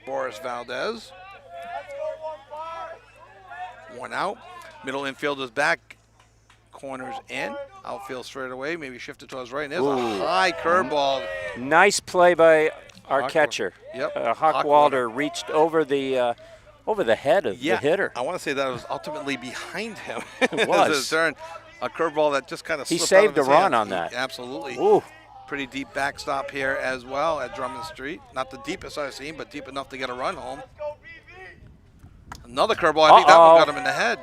Boris Valdez. One out. Middle infield is back. Corners in. Outfield straight away. Maybe shifted to his right. And there's a high curveball. Nice play by our Hawk- catcher. Yep. Hockwalder reached over the head of the hitter. I want to say that it was ultimately behind him. It was. His turn. A curveball that just kind of He slipped saved out of his a run hands. on that. Absolutely. Ooh. Pretty deep backstop here as well at Drummond Street. Not the deepest I've seen, but deep enough to get a run home. Another curveball. I think that one got him in the head.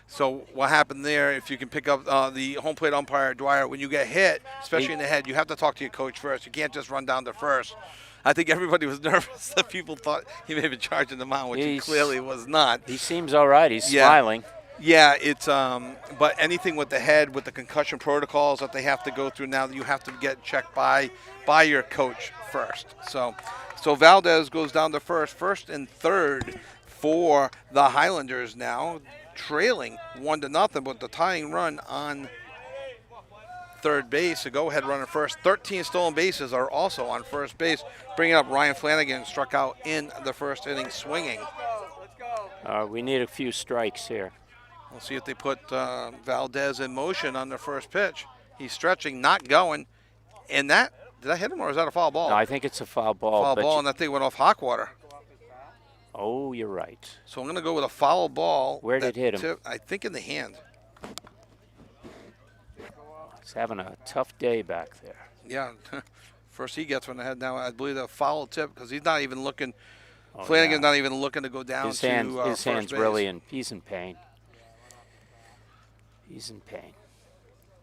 So what happened there, if you can pick up the home plate umpire, Dwyer, when you get hit, especially in the head, you have to talk to your coach first. You can't just run down to first. I think everybody was nervous that people thought he may have been charging the mound, which he clearly was not. He seems all right. He's smiling. Yeah, it's but anything with the head, with the concussion protocols that they have to go through now, you have to get checked by your coach first. So Valdez goes down to first and third for the Highlanders now, trailing 1-0, but the tying run on third base. A go-ahead runner first. 13 stolen bases are also on first base. Bringing up Ryan Flanagan, struck out in the first inning swinging. We need a few strikes here. We'll see if they put Valdez in motion on the first pitch. He's stretching, not going. And that, did I hit him or is that a foul ball? No, I think it's a foul ball. Foul ball, and that thing went off Hawkwater. Oh, you're right. So I'm going to go with a foul ball. Where did it hit him? I think in the hand. He's having a tough day back there. Yeah. First he gets one in the head now. I believe a foul tip because he's not even looking. Flanagan's not even looking to go down his to his hand's base. really he's in pain. He's in pain.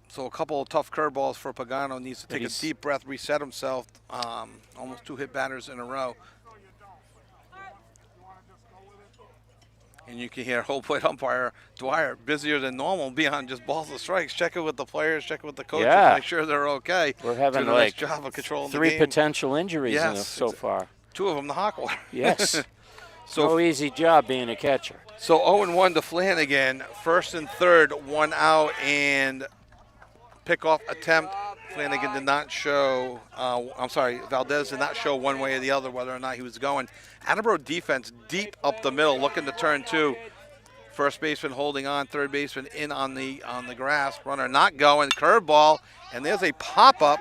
So a couple of tough curveballs for Pagano. Needs to take a deep breath, reset himself. Almost 2 hit batters in a row. And you can hear whole plate umpire Dwyer busier than normal beyond just balls and strikes. Checking with the players, checking with the coaches, make sure they're okay. We're having doing a nice job of controlling the game. 3 potential injuries so far. 2 of them the Hawkwater. Yes. No easy job being a catcher. So 0-1 to Flanagan. First and third, 1 out, and pickoff attempt. Flanagan did not show, Valdez did not show one way or the other whether or not he was going. Attleboro defense deep up the middle, looking to turn 2. First baseman holding on, third baseman in on the grass. Runner not going, curveball, and there's a pop-up.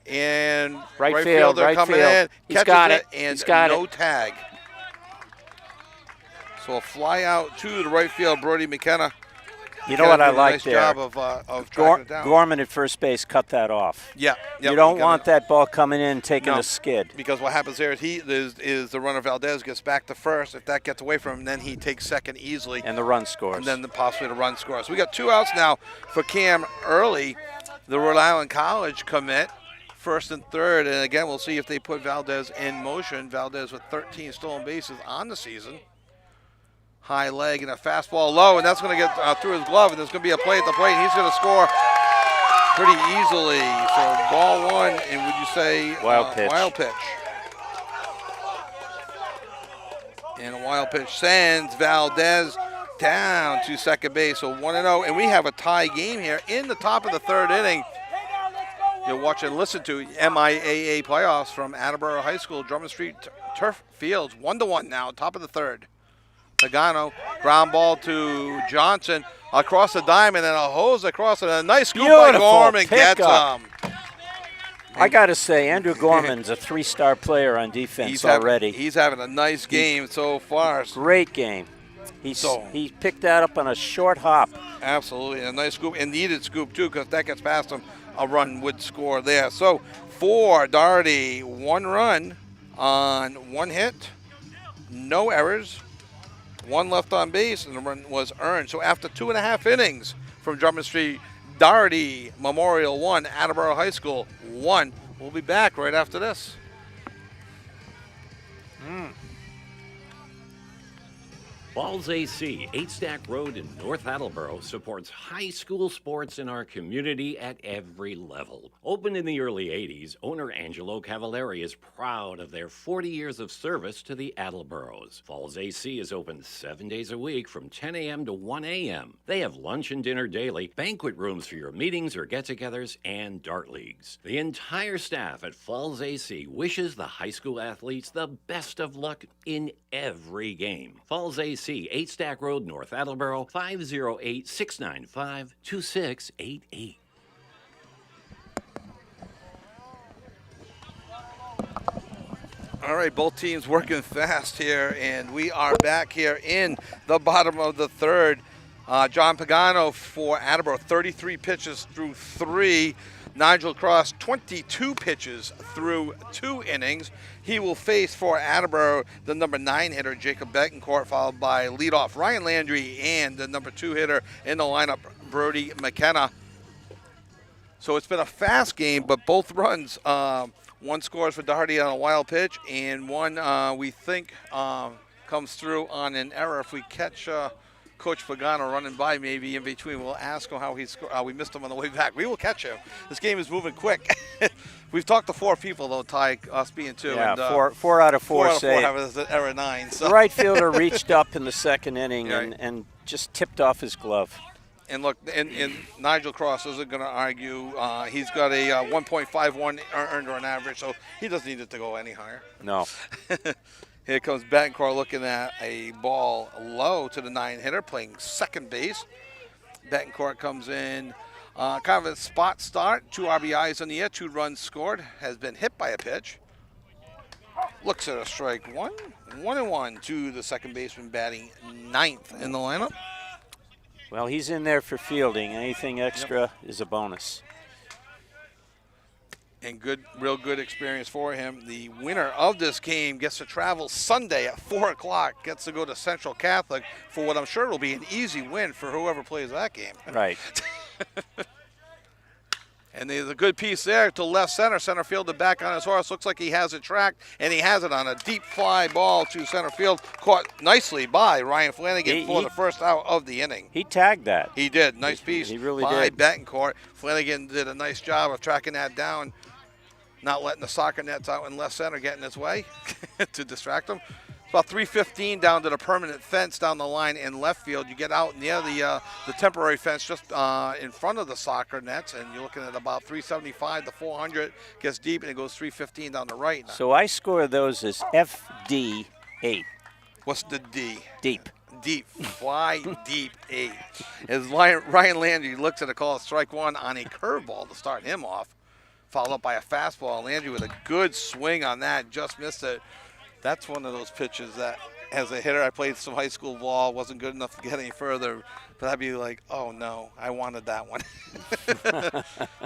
And right fielder coming in, catches it, and no tag. So a fly out to the right field, Brody McKenna. You know what I like there? Nice job of tracking it down. Gorman at first base cut that off. Yeah. You don't want that ball coming in taking a skid. Because what happens there is the runner Valdez gets back to first. If that gets away from him, then he takes second easily. And the run scores. And then possibly the run scores. So we got 2 outs now for Cam Early, the Rhode Island College commit. First and third, and again, we'll see if they put Valdez in motion. Valdez with 13 stolen bases on the season. High leg and a fastball low, and that's going to get through his glove, and there's going to be a play at the plate, and he's going to score pretty easily. So ball 1, and would you say wild pitch? Wild pitch. And a wild pitch sends Valdez down to second base. So 1-0, and we have a tie game here in the top of the third inning. You'll watch and listen to MIAA playoffs from Attleboro High School, Drummond Street Turf Fields. 1-1 now, top of the third. Pagano, ground ball to Johnson across the diamond and a hose across it. A nice scoop by Gorman gets him. I got to say, Andrew Gorman's a 3-star player on defense already. He's having a nice game so far. Great game. He picked that up on a short hop. Absolutely, a nice scoop, and needed scoop too, because if that gets past him, a run would score there. So for Doherty, 1 run on 1 hit, no errors. 1 left on base, and the run was earned. So after 2.5 innings from Drummond Street, Doherty Memorial 1, Attleboro High School 1. We'll be back right after this. Falls AC, 8 Stack Road in North Attleboro, supports high school sports in our community at every level. Opened in the early 80s, owner Angelo Cavallari is proud of their 40 years of service to the Attleboros. Falls AC is open 7 days a week from 10 a.m. to 1 a.m. They have lunch and dinner daily, banquet rooms for your meetings or get-togethers, and dart leagues. The entire staff at Falls AC wishes the high school athletes the best of luck in every game. Falls AC, 8 Stack Road, North Attleboro, 508-695-2688. All right, both teams working fast here, and we are back here in the bottom of the third. John Pagano for Attleboro, 33 pitches through 3. Nigel Cross, 22 pitches through 2 innings. He will face for Attleboro the number 9 hitter, Jacob Betancourt, followed by leadoff Ryan Landry and the number 2 hitter in the lineup, Brody McKenna. So it's been a fast game, but both runs, one scores for Doherty on a wild pitch, and one we think comes through on an error. If we catch Coach Pagano running by maybe in between, we'll ask him how he scored. We missed him on the way back. We will catch him. This game is moving quick. We've talked to 4 people, though, Ty, us being 2. Yeah, and, four out of four say have an error 9. So. The right fielder reached up in the second inning Right. and just tipped off his glove. And look, and Nigel Cross isn't going to argue. He's got a 1.51 earned run average, so he doesn't need it to go any higher. No. Here comes Betancourt looking at a ball low to the 9 hitter, playing second base. Betancourt comes in, kind of a spot start, 2 RBIs in the air, 2 runs scored, has been hit by a pitch. Looks at a strike 1, 1-1 to the second baseman batting 9th in the lineup. Well, he's in there for fielding. Anything extra is a bonus. And real good experience for him. The winner of this game gets to travel Sunday at 4 o'clock, gets to go to Central Catholic for what I'm sure will be an easy win for whoever plays that game. Right. And there's a good piece there to left center. Center fielder back on his horse. Looks like he has it tracked, and he has it on a deep fly ball to center field. Caught nicely by Ryan Flanagan for the first out of the inning. He tagged that. He did. Nice piece he really by did. Betancourt. Flanagan did a nice job of tracking that down, not letting the soccer nets out in left center get in his way to distract him. It's about 3:15 down to the permanent fence down the line in left field. You get out near the temporary fence just in front of the soccer nets, and you're looking at about 375 to 400. Gets deep, and it goes 3:15 down the right. So I score those as FD8. What's the D? Deep. Deep. Fly deep 8. As Ryan Landry looks at a call, strike 1 on a curveball to start him off. Followed up by a fastball. Landry with a good swing on that. Just missed it. That's one of those pitches that, as a hitter, I played some high school ball, wasn't good enough to get any further. But I'd be like, oh, no, I wanted that one.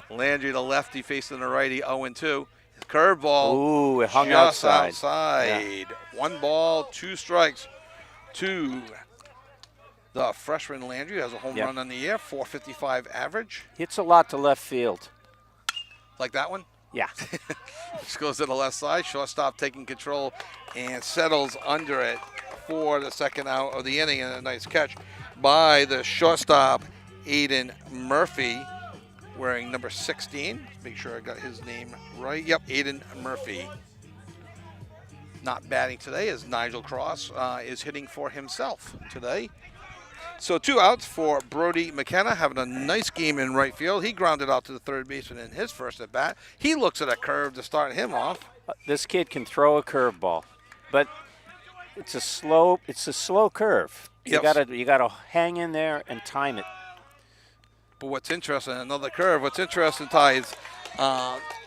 Landry, the lefty, facing the righty, 0-2. Curveball. Ooh, it hung just outside. Yeah. 1 ball, 2 strikes to the freshman Landry. Has a home run on the year, 455 average. Hits a lot to left field. Like that one? Yeah. Just goes to the left side. Shortstop taking control and settles under it for the second out of the inning. And a nice catch by the shortstop, Aiden Murphy, wearing number 16. Make sure I got his name right. Yep, Aiden Murphy. Not batting today as Nigel Cross is hitting for himself today. So 2 outs for Brody McKenna, having a nice game in right field. He grounded out to the third baseman in his first at bat. He looks at a curve to start him off. This kid can throw a curveball, but it's a slow curve. You gotta hang in there and time it. But what's interesting, another curve. What's interesting, Ty, is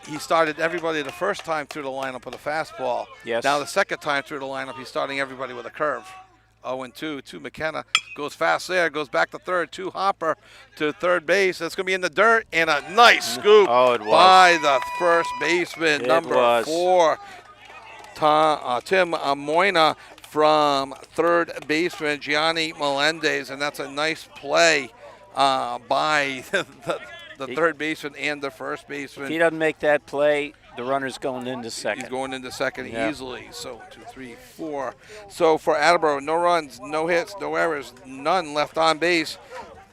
he started everybody the first time through the lineup with a fastball. Yes. Now the second time through the lineup, he's starting everybody with a curve. 0-2 to McKenna. Goes fast there. Goes back to third. To Hopper to third base. That's going to be in the dirt. And a nice scoop by the first baseman, number 4, Tim Moina, from third baseman Gianni Melendez. And that's a nice play by the third baseman and the first baseman. If he doesn't make that play, The runner's going into second. He's going into second easily. So 2, 3, 4. So for Attleboro, no runs, no hits, no errors, none left on base.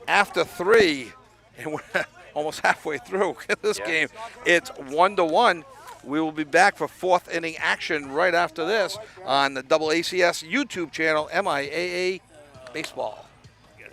After 3, and we're almost halfway through this game, it's 1-1. We will be back for 4th inning action right after this on the ACS YouTube channel, MIAA Baseball.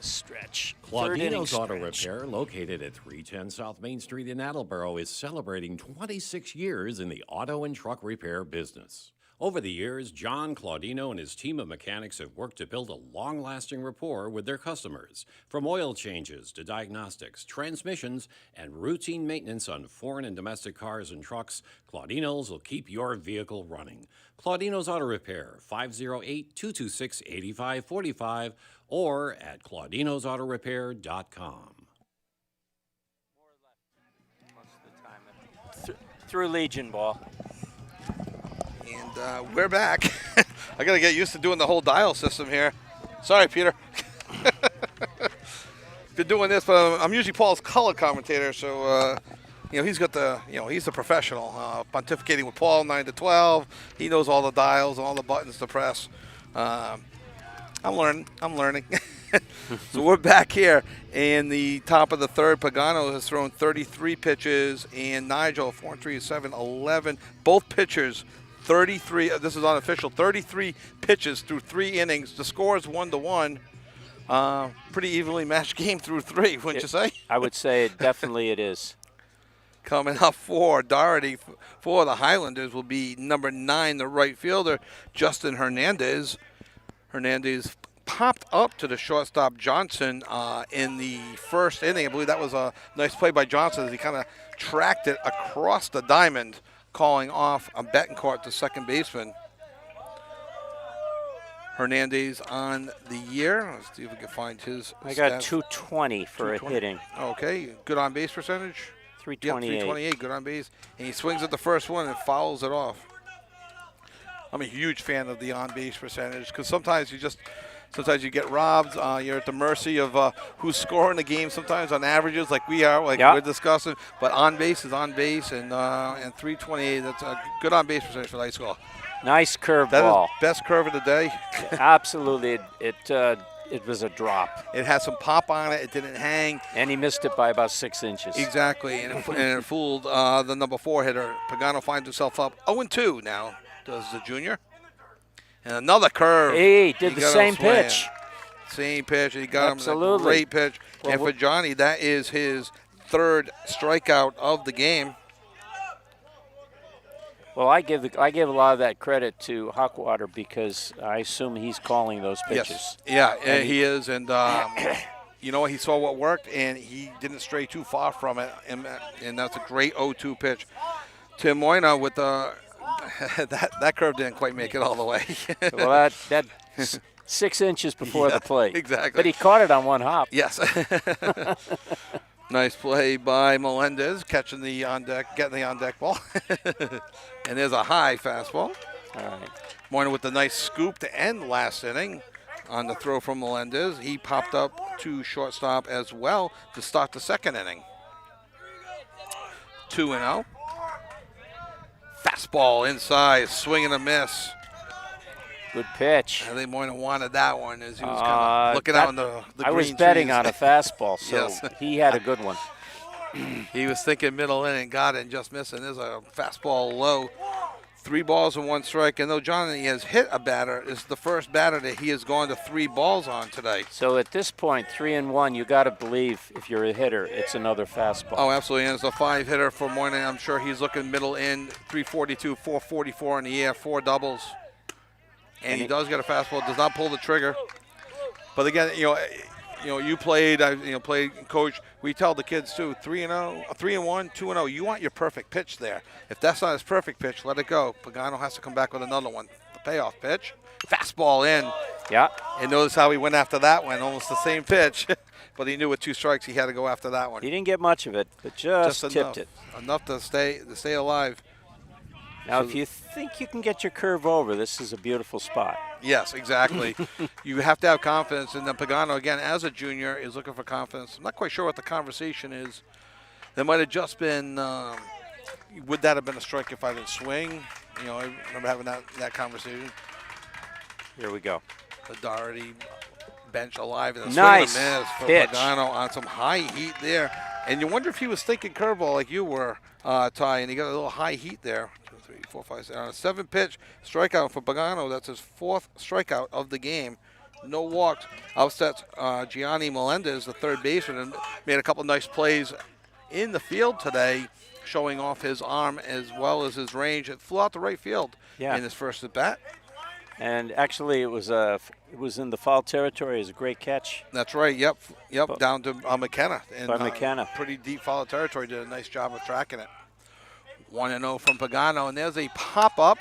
Stretch. Claudino's Auto Repair, located at 310 South Main Street in Attleboro, is celebrating 26 years in the auto and truck repair business. Over the years, John Claudino and his team of mechanics have worked to build a long-lasting rapport with their customers. From oil changes to diagnostics, transmissions, and routine maintenance on foreign and domestic cars and trucks, Claudino's will keep your vehicle running. Claudino's Auto Repair, 508-226-8545, or at claudinosautorepair.com. Through Legion ball. And we're back. I got to get used to doing the whole dial system here. Sorry, Peter. Been doing this, but I'm usually Paul's color commentator, so he's got the, he's a professional. Pontificating with Paul, 9 to 12. He knows all the dials and all the buttons to press. I'm learning. So we're back here in the top of the third. Pagano has thrown 33 pitches, and Nigel, 4 and 3 is 7, 11. Both pitchers, 33. This is unofficial. 33 pitches through 3 innings. The score is 1-1. Pretty evenly matched game through 3, wouldn't you say? I would say it is. Coming up for Doherty for the Highlanders will be number 9, the right fielder, Justin Hernandez. Hernandez popped up to the shortstop Johnson in the first inning. I believe that was a nice play by Johnson as he kind of tracked it across the diamond, calling off a Betancourt, the second baseman. Hernandez on the year. Let's see if we can find his I got stats. 220 for a hitting. Okay, good on base percentage. 328. Yep, 328, good on base. And he swings at the first one and fouls it off. I'm a huge fan of the on-base percentage because sometimes you get robbed. You're at the mercy of who's scoring the game. Sometimes on averages, like we are, we're discussing. But on base is on base, and 328. That's a good on-base percentage for high school. Nice curve That ball. is best curve of the day. Absolutely, it was a drop. It had some pop on it. It didn't hang. And he missed it by about 6 inches. Exactly, and it fooled the number 4 hitter. Pagano finds himself up 0-2 now. Does the junior. And another curve. He did the same pitch. Same pitch. He got Absolutely. him a great pitch. Well, and for Johnny, that is his 3rd strikeout of the game. Well, I give a lot of that credit to Hawkwater because I assume he's calling those pitches. Yes. Yeah, he is. And, he saw what worked, and he didn't stray too far from it. And that's a great 0-2 pitch. Tim Moyna with the that curve didn't quite make it all the way. Well, that 6 inches before the plate. Exactly. But he caught it on one hop. Yes. Nice play by Melendez, getting the on-deck ball. And there's a high fastball. All right. Moyna with the nice scoop to end last inning on the throw from Melendez. He popped up to shortstop as well to start the 2nd inning. 2-0. Fastball inside, swing and a miss. Good pitch. I think Moyna wanted that one as he was kind of looking out in the green I was betting trees. on a fastball, so Yes. he had a good one. He was thinking middle inning, got it, and just missing. There's a fastball low. 3 balls and 1 strike. And though Johnny has hit a batter, it's the first batter that he has gone to 3 balls on today. So at this point, 3-1, you got to believe if you're a hitter, it's another fastball. Oh, absolutely. And it's a 5 hitter for Moyna. I'm sure he's looking middle in, 342, 444 in the air, 4 doubles. And he does get a fastball, does not pull the trigger. But again, you played, played coach. We tell the kids too, 3-1, 2-0. You want your perfect pitch there. If that's not his perfect pitch, let it go. Pagano has to come back with another one. The payoff pitch, fastball in. Yeah. And notice how he went after that one, almost the same pitch. But he knew with 2 strikes he had to go after that one. He didn't get much of it, but just tipped it. Enough to stay alive. Now, if you think you can get your curve over, this is a beautiful spot. Yes, exactly. You have to have confidence. And then Pagano, again, as a junior, is looking for confidence. I'm not quite sure what the conversation is. There might have just been would that have been a strike if I didn't swing? You know, I remember having that conversation. Here we go. The Doherty bench alive and a nice swing and a miss for pitch. Pagano on some high heat there. And you wonder if he was thinking curveball like you were, Ty, and he got a little high heat there. 2, 3, 4, 5, 6. 7-pitch strikeout for Pagano. That's his 4th strikeout of the game. No walks. Upsets Gianni Melendez, the third baseman, and made a couple nice plays in the field today, showing off his arm as well as his range. It flew out to right field in his first at bat. And actually, it was in the foul territory. It was a great catch. That's right. Yep. Down to McKenna. By McKenna. Pretty deep foul territory. Did a nice job of tracking it. 1-0 from Pagano, and there's a pop up.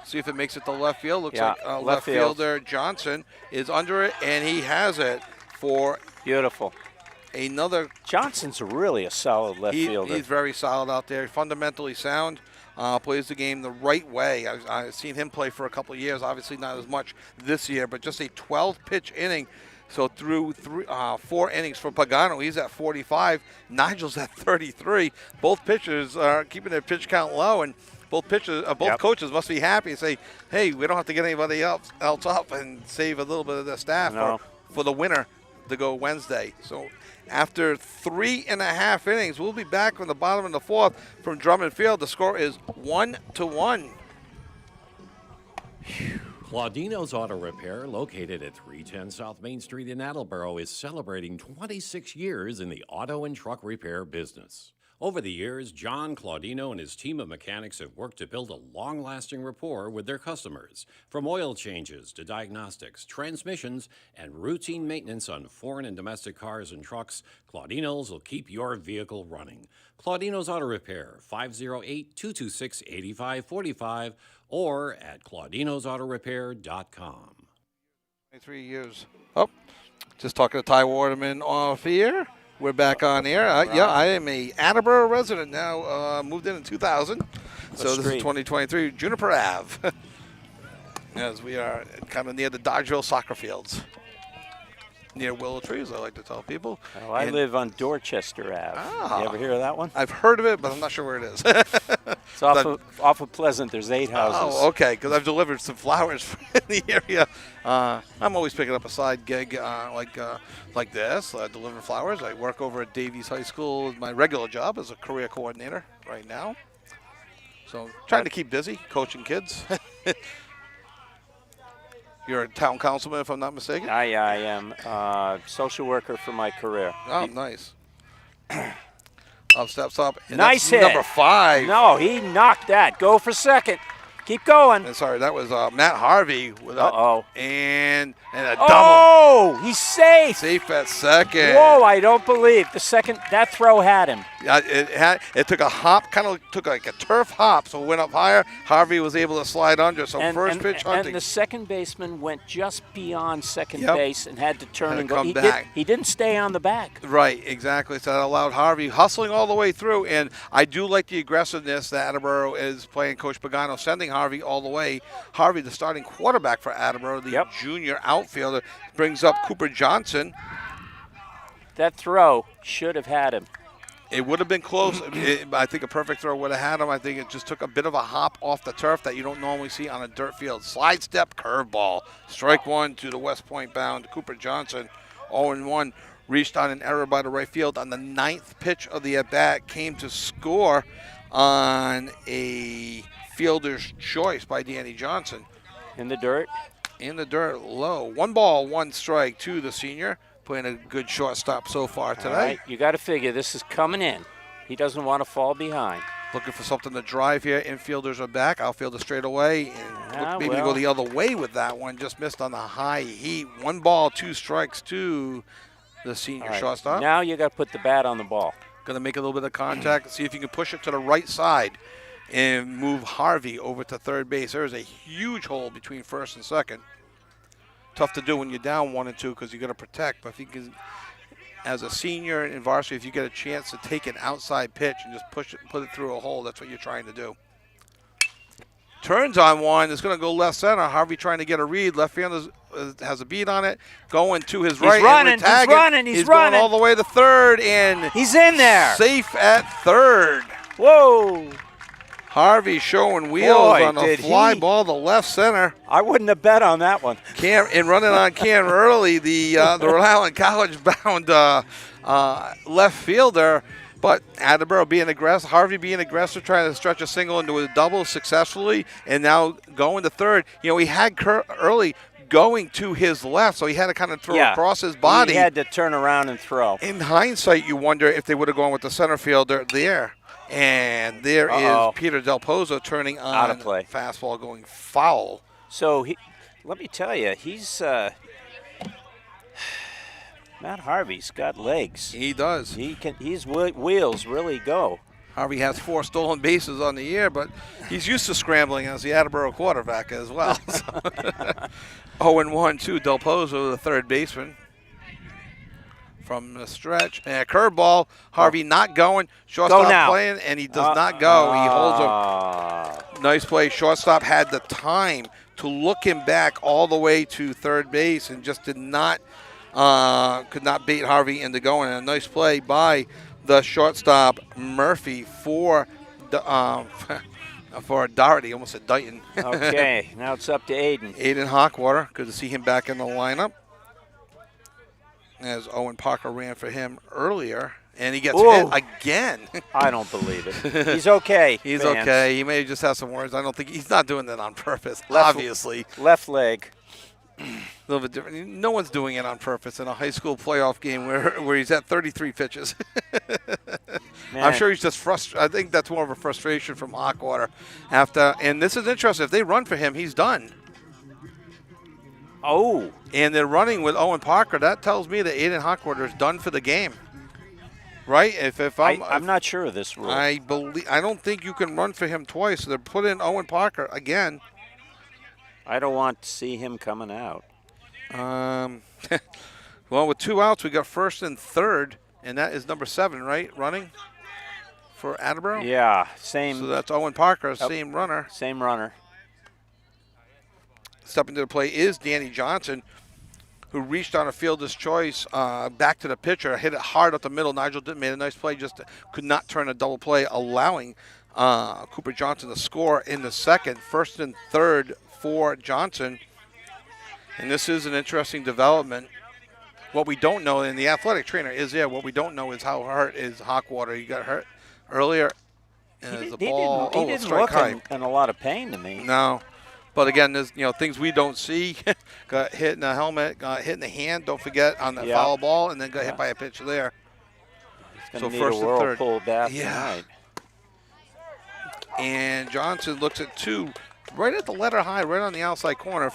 See if it makes it to left field. Looks like left fielder Johnson is under it, and he has it for beautiful. Another. Johnson's really a solid left fielder. He's very solid out there. Fundamentally sound. Plays the game the right way. I've seen him play for a couple of years. Obviously not as much this year, but just a 12-pitch inning. So through 4 innings for Pagano, he's at 45. Nigel's at 33. Both pitchers are keeping their pitch count low, and both coaches must be happy and say, hey, we don't have to get anybody else up and save a little bit of the staff for the winner to go Wednesday. So after 3.5 innings, we'll be back from the bottom of the 4th from Drummond Field. The score is 1-1. Claudino's Auto Repair, located at 310 South Main Street in Attleboro, is celebrating 26 years in the auto and truck repair business. Over the years, John Claudino and his team of mechanics have worked to build a long-lasting rapport with their customers. From oil changes to diagnostics, transmissions, and routine maintenance on foreign and domestic cars and trucks, Claudino's will keep your vehicle running. Claudino's Auto Repair, 508-226-8545, or at claudinosautorepair.com. 23 years. Oh, just talking to Ty Waterman off here. We're back on air. Yeah, I am a Attleboro resident now. Moved in 2000. So this is 2023, Juniper Ave. As we are kind of near the Dodgeville soccer fields. Near Willow Trees, I like to tell people. Oh, I live on Dorchester Ave. You ever hear of that one? I've heard of it, but I'm not sure where it is. It's off of Pleasant. There's 8 houses. Oh, okay, because I've delivered some flowers in the area. I'm always picking up a side gig like this, delivering flowers. I work over at Davies High School. My regular job is a career coordinator right now. So trying to keep busy, coaching kids. You're a town councilman, if I'm not mistaken? I am. Social worker for my career. Oh, nice. Up steps up. And nice hit. Number 5. No, he knocked that. Go for second. Keep going. And sorry, that was Matt Harvey with and a double. Oh, he's safe. Safe at second. Whoa, I don't believe that throw had him. Yeah, it took a hop, kind of took like a turf hop, so it went up higher. Harvey was able to slide under. So first pitch hunting. And the second baseman went just beyond second base and had to turn and go. Come back. He didn't stay on the back. Right, exactly. So that allowed Harvey hustling all the way through. And I do like the aggressiveness that Attleboro is playing. Coach Pagano sending Harvey all the way. Harvey, the starting quarterback for Attleboro, the junior outfielder, brings up Cooper Johnson. That throw should have had him. It would have been close. I think a perfect throw would have had him. I think it just took a bit of a hop off the turf that you don't normally see on a dirt field. Slide step curveball. Strike 1 to the West Point bound Cooper Johnson. 0-1. Reached on an error by the right field on the 9th pitch of the at-bat. Came to score on a fielder's choice by Danny Johnson. In the dirt? In the dirt, low. 1 ball, 1 strike to the senior. Playing a good shortstop so far today. All right, you got to figure this is coming in. He doesn't want to fall behind. Looking for something to drive here. Infielders are back. Outfielder straight away. And maybe to go the other way with that one. Just missed on the high heat. 1 ball, 2 strikes to the senior shortstop. Now you got to put the bat on the ball. Going to make a little bit of contact. See if you can push it to the right side and move Harvey over to third base. There's a huge hole between first and second. Tough to do when you're down 1 and 2 because you got to protect. But if you can, as a senior in varsity, if you get a chance to take an outside pitch and just push it, put it through a hole, that's what you're trying to do. Turns on one. It's going to go left center. Harvey trying to get a read. Left fielder has a beat on it. Going to his right. He's running. Going all the way to third. And he's in there. Safe at third. Whoa. Harvey showing wheels Boy, on a did fly he. ball to left center. I wouldn't have bet on that one. Cam and running on Cam early, the Rhode Island College-bound left fielder. But Attleboro being aggressive, Harvey being aggressive, trying to stretch a single into a double successfully, and now going to third. You know, he had early going to his left, so he had to kind of throw across his body. He had to turn around and throw. In hindsight, you wonder if they would have gone with the center fielder there. And there is Peter Del Pozo turning on out of play. Fastball going foul. So let me tell you, he's Matt Harvey's got legs. He does. His wheels really go. Harvey has 4 stolen bases on the year, but he's used to scrambling as the Attleboro quarterback as well. 0-1 to Del Pozo, the third baseman. From the stretch. And a curveball. Harvey not going. Shortstop playing, and he does not go. He holds a nice play. Shortstop had the time to look him back all the way to third base and just could not bait Harvey into going. And a nice play by the shortstop, Murphy, for Doherty. Almost said Dighton. Okay, now it's up to Aiden. Aiden Hawkwater. Good to see him back in the lineup, as Owen Parker ran for him earlier, and he gets hit again. I don't believe it. He's okay. He's fans. okay. He may just have some words. I don't think he's not doing that on purpose. Obviously, left leg. A little bit different. No one's doing it on purpose in a high school playoff game where he's at 33 pitches. I'm sure he's just frustrated. I think that's more of a frustration from Hawkwater. And this is interesting. If they run for him, he's done. Oh. And they're running with Owen Parker. That tells me that Aiden Hawkwater is done for the game. Right? I'm not sure of this rule. I don't think you can run for him twice. So they're putting Owen Parker again. I don't want to see him coming out. Well, with 2 outs, we got first and third, and that is number 7, right? Running for Attleboro? Yeah, same. So that's Owen Parker, same runner. Same runner. Stepping to the plate is Danny Johnson, who reached on a fielder's choice back to the pitcher, hit it hard up the middle. Nigel made a nice play, just could not turn a double play, allowing Cooper Johnson to score in the second. First and third for Johnson. And this is an interesting development. What we don't know, and the athletic trainer is there, what we don't know is how hurt is Hawkwater. He got hurt earlier. And He didn't look in a lot of pain to me. No. But again, there's things we don't see. Got hit in the helmet, got hit in the hand. Don't forget on the foul ball, and then got hit by a pitch there. So first and third. Pull back tonight. And Johnson looks at 2, right at the letter high, right on the outside corner.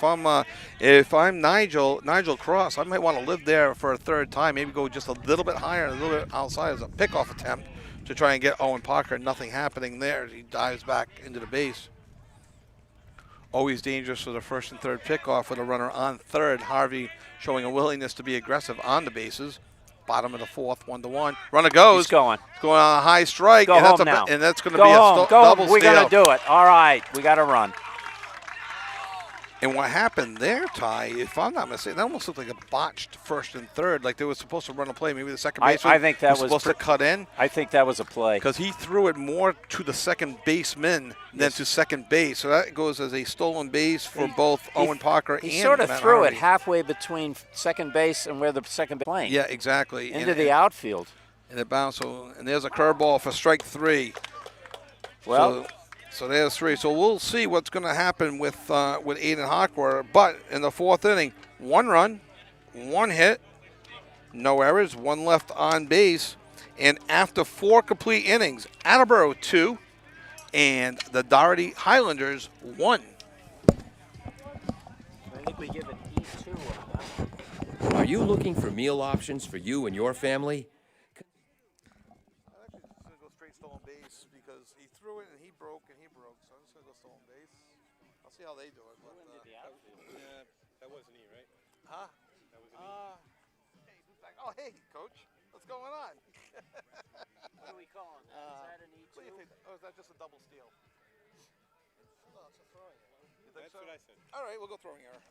If I'm Nigel Cross, I might want to live there for a third time. Maybe go just a little bit higher, a little bit outside as a pickoff attempt to try and get Owen Parker. Nothing happening there. He dives back into the base. Always dangerous for the first and third pickoff with a runner on third. Harvey showing a willingness to be aggressive on the bases. Bottom of the fourth, 1-1. Runner goes. He's going. It's going on a high strike. Go home now. And that's going to be a double steal. We're going to do it. All right. We got to run. And what happened there, Ty, if I'm not mistaken, that almost looked like a botched first and third. Like they were supposed to run a play. Maybe the second baseman I think that was supposed to cut in. I think that was a play. Because he threw it more to the second baseman than to second base. So that goes as a stolen base for both Owen Parker and He sort of Matt threw Harvey. it halfway between second base and where the second base playing. Yeah, exactly. Into the outfield. And it bounced. And there's a curveball for strike 3. Well. So there's 3. So we'll see what's going to happen with Aiden Hawkwater. But in the fourth inning, 1 run, 1 hit, no errors, 1 left on base. And after 4 complete innings, Attleboro 2 and the Doherty Highlanders 1. I think we give it E2 on that. Are you looking for meal options for you and your family? See how they do it. But, yeah, that wasn't E, right? Huh? That was E. Oh, hey, Coach. What's going on? What are we calling that? Is that an E2? Or is that just a double steal? No, it's a throwing error. That's what I said. All right, we'll go throwing error.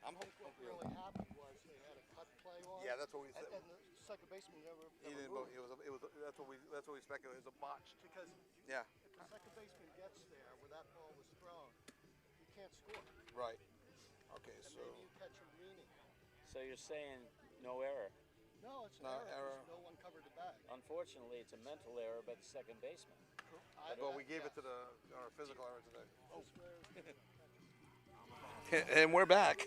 I'm home. What really happened was they had a cut play on. Yeah, that's what we said. And the second baseman never He didn't. moved. That's what we speculated. It was a botch. Because yeah. if the second baseman can't score. Right. Okay, And so maybe you catch him leaning. So you're saying no error. No, it's No an error. error. 'Cause no one covered the bag. Unfortunately, it's a mental error by the second baseman. well, we gave it to our physical error today. This where it's gonna And we're back.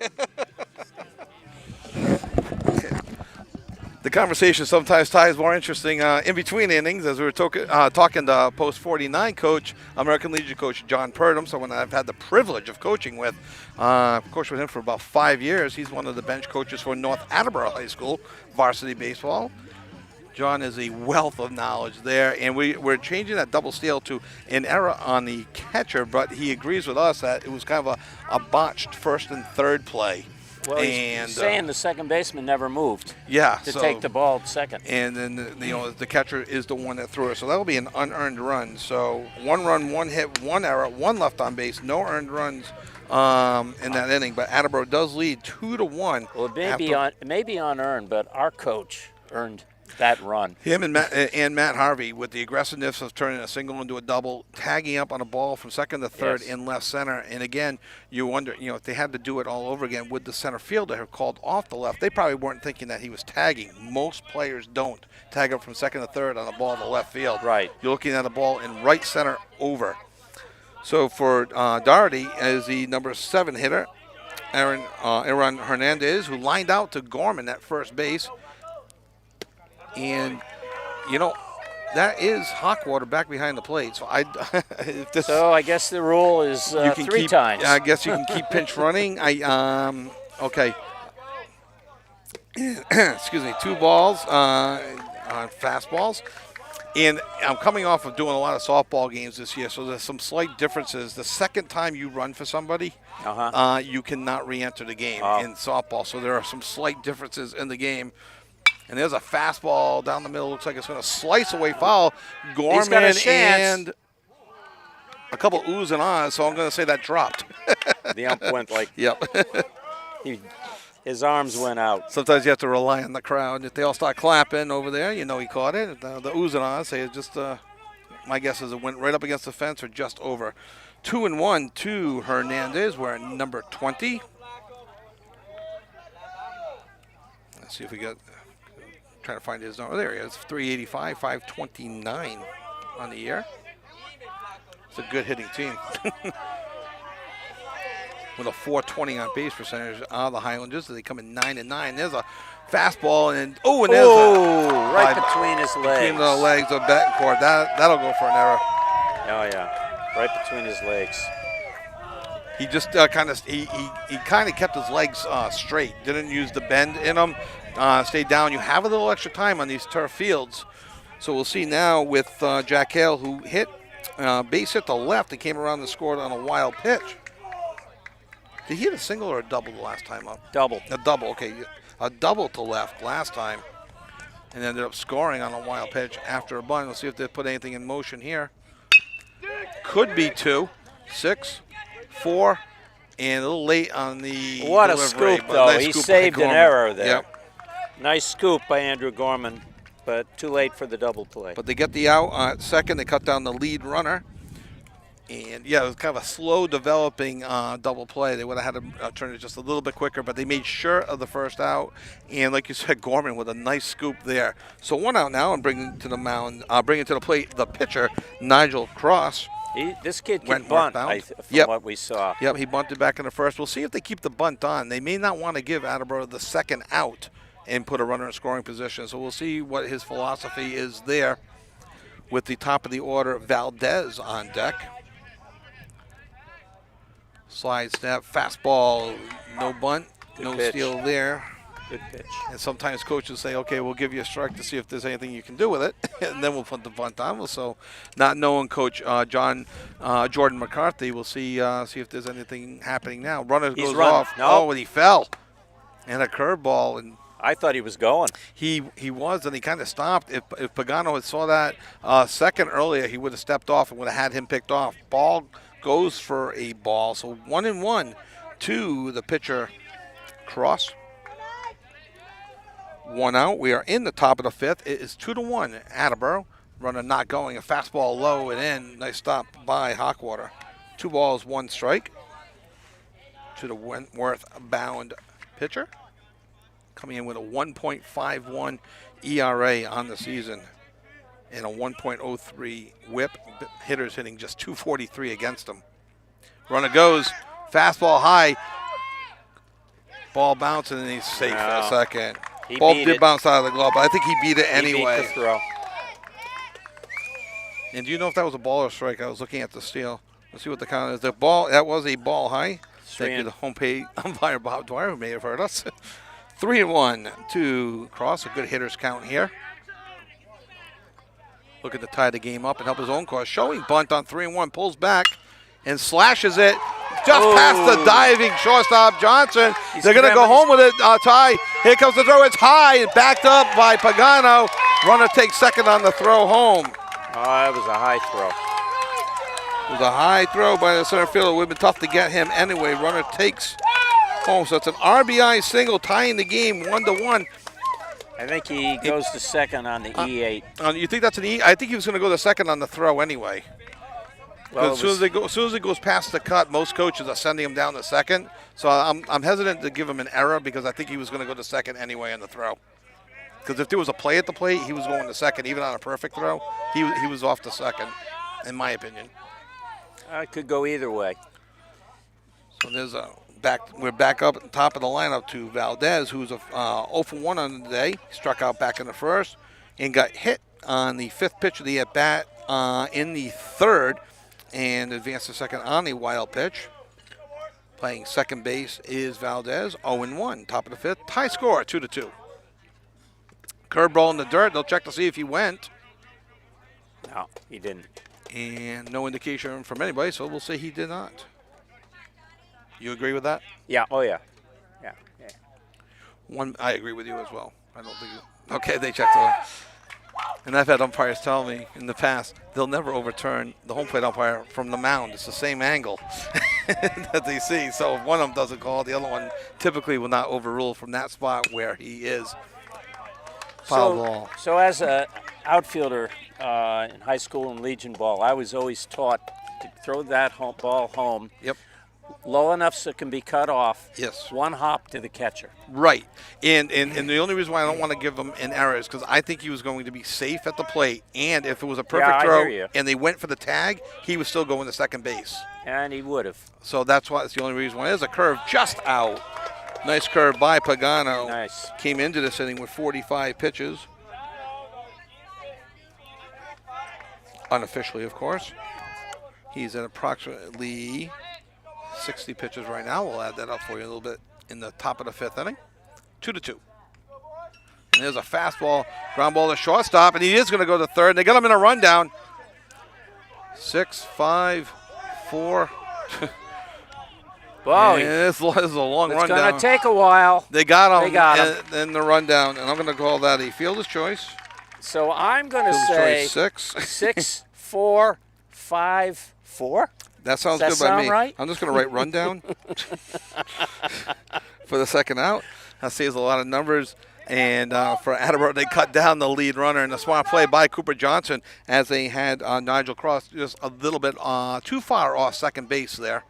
The conversation sometimes ties more interesting in between innings, as we were talking to post 49 coach, American Legion coach John Purdom, someone I've had the privilege of coaching with. Coached with him for about 5 years. He's one of the bench coaches for North Attleboro High School varsity baseball. John is a wealth of knowledge there, and we're changing that double steal to an error on the catcher, but he agrees with us that it was kind of a botched first and third play. Well, he's saying the second baseman never moved. Yeah, to take the ball at second. And then the catcher is the one that threw it, so that will be an unearned run. So 1 run, 1 hit, 1 error, 1 left on base, no earned runs in that inning. But Attleboro does lead 2-1. Well, it may be unearned, but our coach earned that run. Him and Matt Harvey, with the aggressiveness of turning a single into a double, tagging up on a ball from second to third in left center. And again, you wonder, if they had to do it all over again, would the center fielder have called off the left? They probably weren't thinking that he was tagging. Most players don't tag up from second to third on a ball to left field. Right. You're looking at a ball in right center over. So for Doherty as the number 7 hitter, Aaron Hernandez, who lined out to Gorman at first base. And, that is Hawkwater back behind the plate. So So I guess the rule is 3 times. I guess you can keep pinch running. Okay. Excuse me. 2 balls on fastballs. And I'm coming off of doing a lot of softball games this year, so there's some slight differences. The second time you run for somebody, you cannot re-enter the game in softball. So there are some slight differences in the game. And there's a fastball down the middle. Looks like it's going to slice away foul. He's got a Gorman chance. and a couple oohs and ahs, so I'm going to say that dropped. The ump went like, Yep. his arms went out. Sometimes you have to rely on the crowd. If they all start clapping over there, he caught it. The oohs and ahs say it just, my guess is it went right up against the fence or just over. 2-1 to Hernandez. We're at number 20. Let's see if we got... Trying to find his number. There he is, 385, 529 on the year. It's a good hitting team. With a 420 on base percentage are the Highlanders. They come in 9-9. There's a fastball and there's right between his legs. Between the legs of Betancourt. That'll go for an error. Oh yeah, right between his legs. He just kind of kept his legs straight. Didn't use the bend in them. Stayed down. You have a little extra time on these turf fields. So we'll see now with Jack Hale, who hit base hit to left and came around and scored on a wild pitch. Did he hit a single or a double the last time up? Double. A double, okay. A double to left last time. And ended up scoring on a wild pitch after a bunt. We'll see if they put anything in motion here. Could be 2, 6, 4, and a little late on the What delivery, a scoop, but though. nice He scoop by saved an Gorman. error there. Yep. Nice scoop by Andrew Gorman, but too late for the double play. But they get the out at second. They cut down the lead runner. And, yeah, it was kind of a slow developing double play. They would have had to turn it just a little bit quicker, but they made sure of the first out. And like you said, Gorman with a nice scoop there. So 1 out now and bringing to the mound, bringing to the plate the pitcher, Nigel Cross. This kid can Went bunt, northbound. from what we saw. Yep, he bunted back in the first. We'll see if they keep the bunt on. They may not want to give Attleboro the second out and put a runner in scoring position. So we'll see what his philosophy is there with the top of the order, Valdez on deck. Slide snap, fastball, no bunt, no pitch. steal there. Good pitch. And sometimes coaches say, okay, we'll give you a strike to see if there's anything you can do with it, and then we'll put the bunt on. So not knowing Coach Jordan McCarthy, we'll see if there's anything happening now. Runner goes off. No. Oh, and he fell. And a curveball. And I thought he was going. he was, and he kind of stopped. If Pagano had saw that second earlier, he would have stepped off and would have had him picked off. Ball goes for a ball. So 1-1 to the pitcher, Cross. 1 out. We are in the top of the 5th. It is 2-1. Attleboro. Runner not going. A fastball low and in. Nice stop by Hawkwater. 2 balls, 1 strike. to the Wentworth-bound pitcher, coming in with a 1.51 ERA on the season and a 1.03 WHIP. Hitters hitting just 243 against him. Runner goes, fastball high, ball bouncing, and he's safe for a second. Ball did bounce out of the glove, but I think he beat it anyway. He beat the throw. And do you know if that was a ball or a strike? I was looking at the steal. Let's see what the count is. The ball, that was a ball high. Thank you to home page umpire Bob Dwyer, who may have heard us. 3-1 to Cross. A good hitter's count here. Looking to tie the game up and help his own cause. Showing bunt on 3-1, pulls back and slashes it just past the diving shortstop Johnson. They're going to go home with it. Tie. Here comes the throw. It's high and backed up by Pagano. Runner takes second on the throw home. Oh, it was a high throw. It was a high throw by the center fielder. It would have been tough to get him anyway. Runner takes home. So it's an RBI single, tying the game 1-1. I think he goes to second on the E8. You think that's an E? I think he was going to go to second on the throw anyway. Well, as soon as it goes past the cut, most coaches are sending him down to second. So I'm hesitant to give him an error because I think he was going to go to second anyway on the throw. Because if there was a play at the plate, he was going to second. Even on a perfect throw, he was off to second, in my opinion. It could go either way. So there's we're back up at the top of the lineup to Valdez, who's 0 for 1 on the day. Struck out back in the first and got hit on the fifth pitch of the at-bat in the third and advanced to second on the wild pitch. Playing second base is Valdez, 0-1, top of the fifth. Tie score, 2-2. Curveball in the dirt. They'll check to see if he went. No, he didn't. And no indication from anybody, so we'll say he did not. You agree with that? Yeah. Oh, yeah. Yeah. I agree with you as well. I don't think. Okay, they checked it. And I've had umpires tell me in the past they'll never overturn the home plate umpire from the mound. It's the same angle that they see. So if one of them doesn't call, the other one typically will not overrule from that spot where he is. Foul ball. So as an outfielder in high school and Legion ball, I was always taught to throw that ball home. Yep. Low enough so it can be cut off. Yes. One hop to the catcher. Right. And the only reason why I don't want to give him an error is because I think he was going to be safe at the plate. And if it was a perfect throw and they went for the tag, he was still going to second base. And he would have. So that's why it's the only reason why. There's a curve just out. Nice curve by Pagano. Nice. Came into this inning with 45 pitches. Unofficially, of course. He's at approximately 60 pitches right now. We'll add that up for you a little bit in the top of the fifth inning. 2-2. And there's a fastball, ground ball to shortstop, and he is going to go to third. And they got him in a rundown. 6, 5, 4. Whoa, this is a long rundown. It's going to take a while. They got him. They got him. In the rundown, and I'm going to call that a fielder's choice. So I'm going to say 6. 4, 5, 4. That sounds Does that good by sound me. right? I'm just going to write rundown for the second out. That saves a lot of numbers. And for Attleboro, they cut down the lead runner. And a smart play by Cooper Johnson as they had Nigel Cross just a little bit too far off second base there.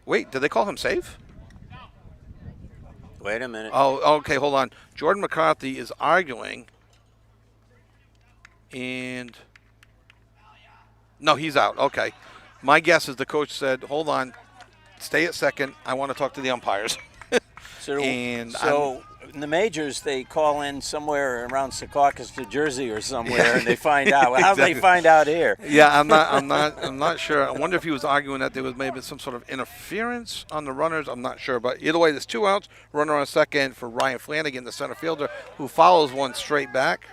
Wait, did they call him safe? Wait a minute. Oh, okay, hold on. Jordan McCarthy is arguing. And no, he's out. Okay. My guess is the coach said, hold on, stay at second. I want to talk to the umpires. So in the majors, they call in somewhere around Secaucus, New Jersey, or somewhere, and they find out. Well, how do they find out here? Yeah, I'm not sure. I wonder if he was arguing that there was maybe some sort of interference on the runners. I'm not sure, but either way, there's 2 outs. Runner on second for Ryan Flanagan, the center fielder, who follows one straight back.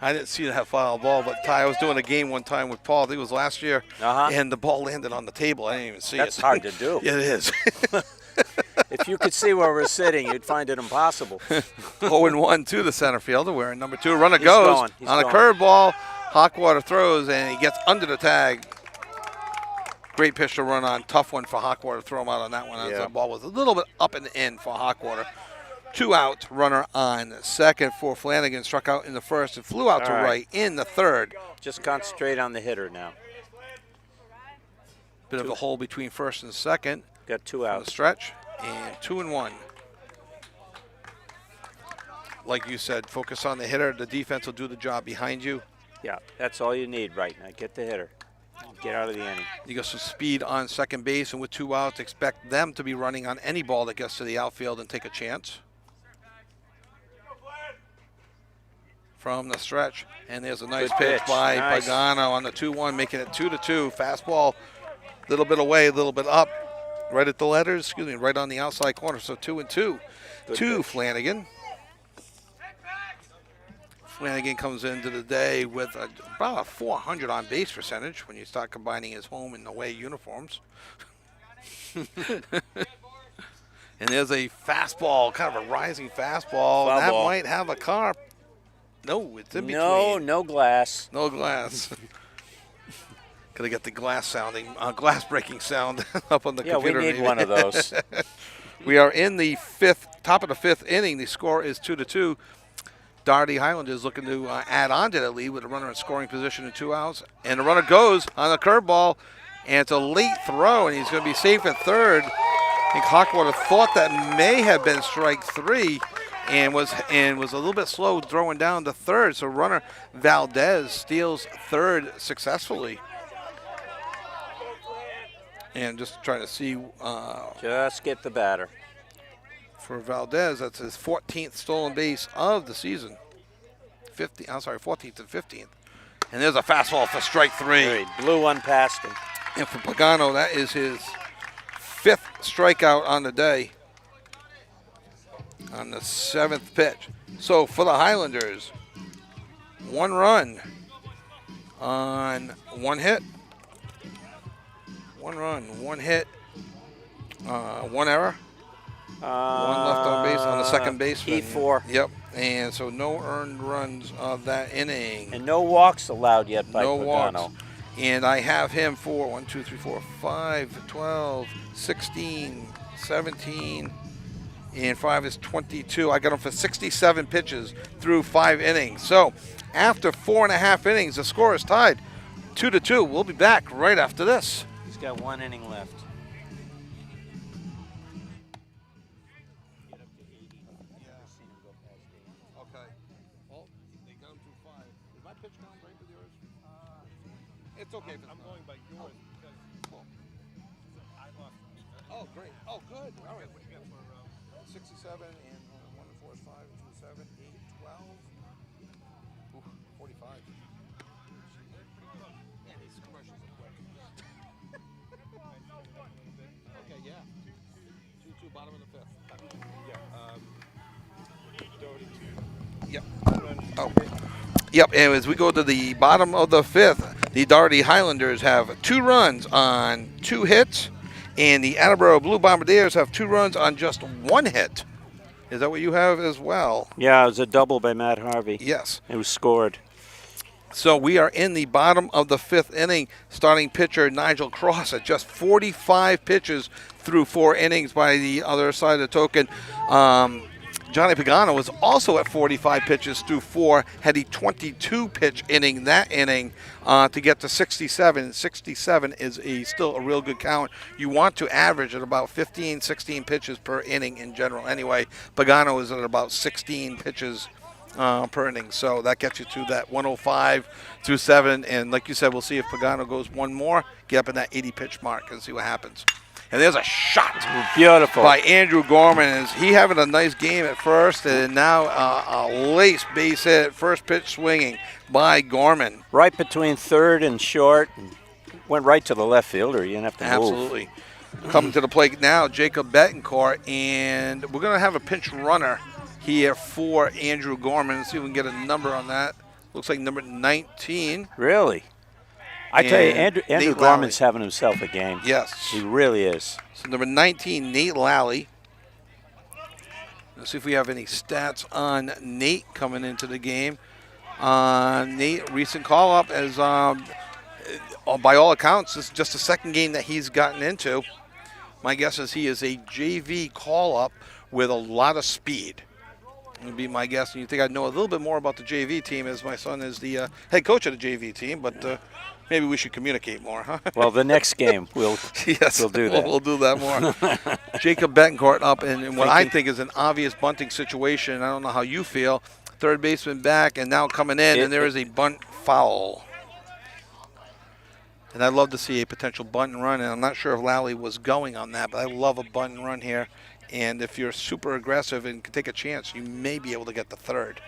I didn't see that foul ball, but Ty, I was doing a game one time with Paul. I think it was last year, and the ball landed on the table. I didn't even see That's it. hard to do. Yeah, it is. If you could see where we're sitting, you'd find it impossible. 0-1 to the center fielder, where number 2 runner goes on a curveball. Hawkwater throws, and he gets under the tag. Great pitch to run on. Tough one for Hawkwater to throw him out on that one. As the ball was a little bit up and in for Hawkwater. 2 out, runner on second for Flanagan. Struck out in the first and flew out to right in the third. Just concentrate on the hitter now. Bit of a hole between first and second. Got 2 On the outs. stretch, and 2-1. Like you said, focus on the hitter. The defense will do the job behind you. Yeah, that's all you need right now. Get the hitter. Get out of the inning. You got some speed on second base, and with 2 outs, expect them to be running on any ball that gets to the outfield and take a chance. From the stretch, and there's a nice Good pitch pitch. by Nice. Pagano on the 2-1, making it 2-2. Fastball, a little bit away, a little bit up, right at the letters. Excuse me, right on the outside corner. So 2-2 Good to pitch. Flanagan. Flanagan comes into the day with about a 400 on base percentage when you start combining his home and away uniforms. And there's a fastball, kind of a rising fastball. Foul That ball. might have a car. No, it's in between. No glass. No glass. Gotta get the glass breaking sound up on the Yeah, computer. we need maybe. one of those. We are in the top of the fifth inning. The score is 2-2. Doherty Highlanders looking to add on to the lead with a runner in scoring position and 2 outs. And the runner goes on the curveball, and it's a late throw, and he's going to be safe at third. I think Hawkwater thought that may have been strike 3 and was a little bit slow throwing down to third. So runner Valdez steals third successfully. And just trying to see Just get the batter. for Valdez, that's his 14th stolen base of the season. 14th and 15th. And there's a fastball for strike 3. Great. Blew one past him. And for Pagano, that is his 5th strikeout on the day on the 7th pitch. So for the Highlanders, 1 run on 1 hit. 1 run, 1 hit, 1 error. 1 left on base on the second baseman. E4. Yep. And so no earned runs of that inning. And no walks allowed yet by No Pagano. walks. And I have him for 1, 2, 3, 4, 5, 12, 16, 17, and 5 is 22. I got him for 67 pitches through 5 innings. So after 4.5 innings, the score is tied 2-2. We'll be back right after this. He's got 1 inning left. Okay. Well, they got him through 5. Is my pitch count right with yours? It's okay. I'm going by yours because I lost. Oh, great. Oh, good. All right. What do you got for 67 and 1 and 4 is 5, 2 7, 8, 12. Ooh, 45. Man, these commercials are quick. Okay, yeah. 2-2, bottom of the 5th. Yep. Oh. Yep, and as we go to the bottom of the 5th, the Doherty Highlanders have 2 runs on 2 hits, and the Attleboro Blue Bombardiers have 2 runs on just 1 hit. Is that what you have as well? Yeah, it was a double by Matt Harvey. Yes. It was scored. So we are in the bottom of the 5th inning. Starting pitcher Nigel Cross at just 45 pitches through 4 innings by the other side of the token. Johnny Pagano was also at 45 pitches through 4, had a 22-pitch inning that inning to get to 67. 67 is still a real good count. You want to average at about 15, 16 pitches per inning in general anyway. Pagano is at about 16 pitches per inning. So that gets you to that 105 through 7. And like you said, we'll see if Pagano goes one more, get up in that 80-pitch mark and see what happens. And there's a shot Beautiful. by Andrew Gorman. Is he having a nice game at first, and now a lace base hit, first pitch swinging by Gorman. Right between third and short. And went right to the left fielder. You didn't have to move. Absolutely. Coming to the plate now, Jacob Betancourt, and we're going to have a pinch runner here for Andrew Gorman. Let's see if we can get a number on that. Looks like number 19. Really? I tell you, And Andrew Nate Gorman's Lally. having himself a game. Yes. He really is. So number 19, Nate Lally. Let's see if we have any stats on Nate coming into the game. Nate, recent call-up, as by all accounts, this is just the second game that he's gotten into. My guess is he is a JV call-up with a lot of speed. That would be my guess. And you think I'd know a little bit more about the JV team, as my son is the head coach of the JV team, but Maybe we should communicate more, huh? Well, the next game we'll do that. We'll do that more. Jacob Betancourt up in what I think is an obvious bunting situation. I don't know how you feel. Third baseman back and now coming in, and there is a bunt foul. And I'd love to see a potential bunt and run, and I'm not sure if Lally was going on that, but I love a bunt and run here. And if you're super aggressive and can take a chance, you may be able to get the third,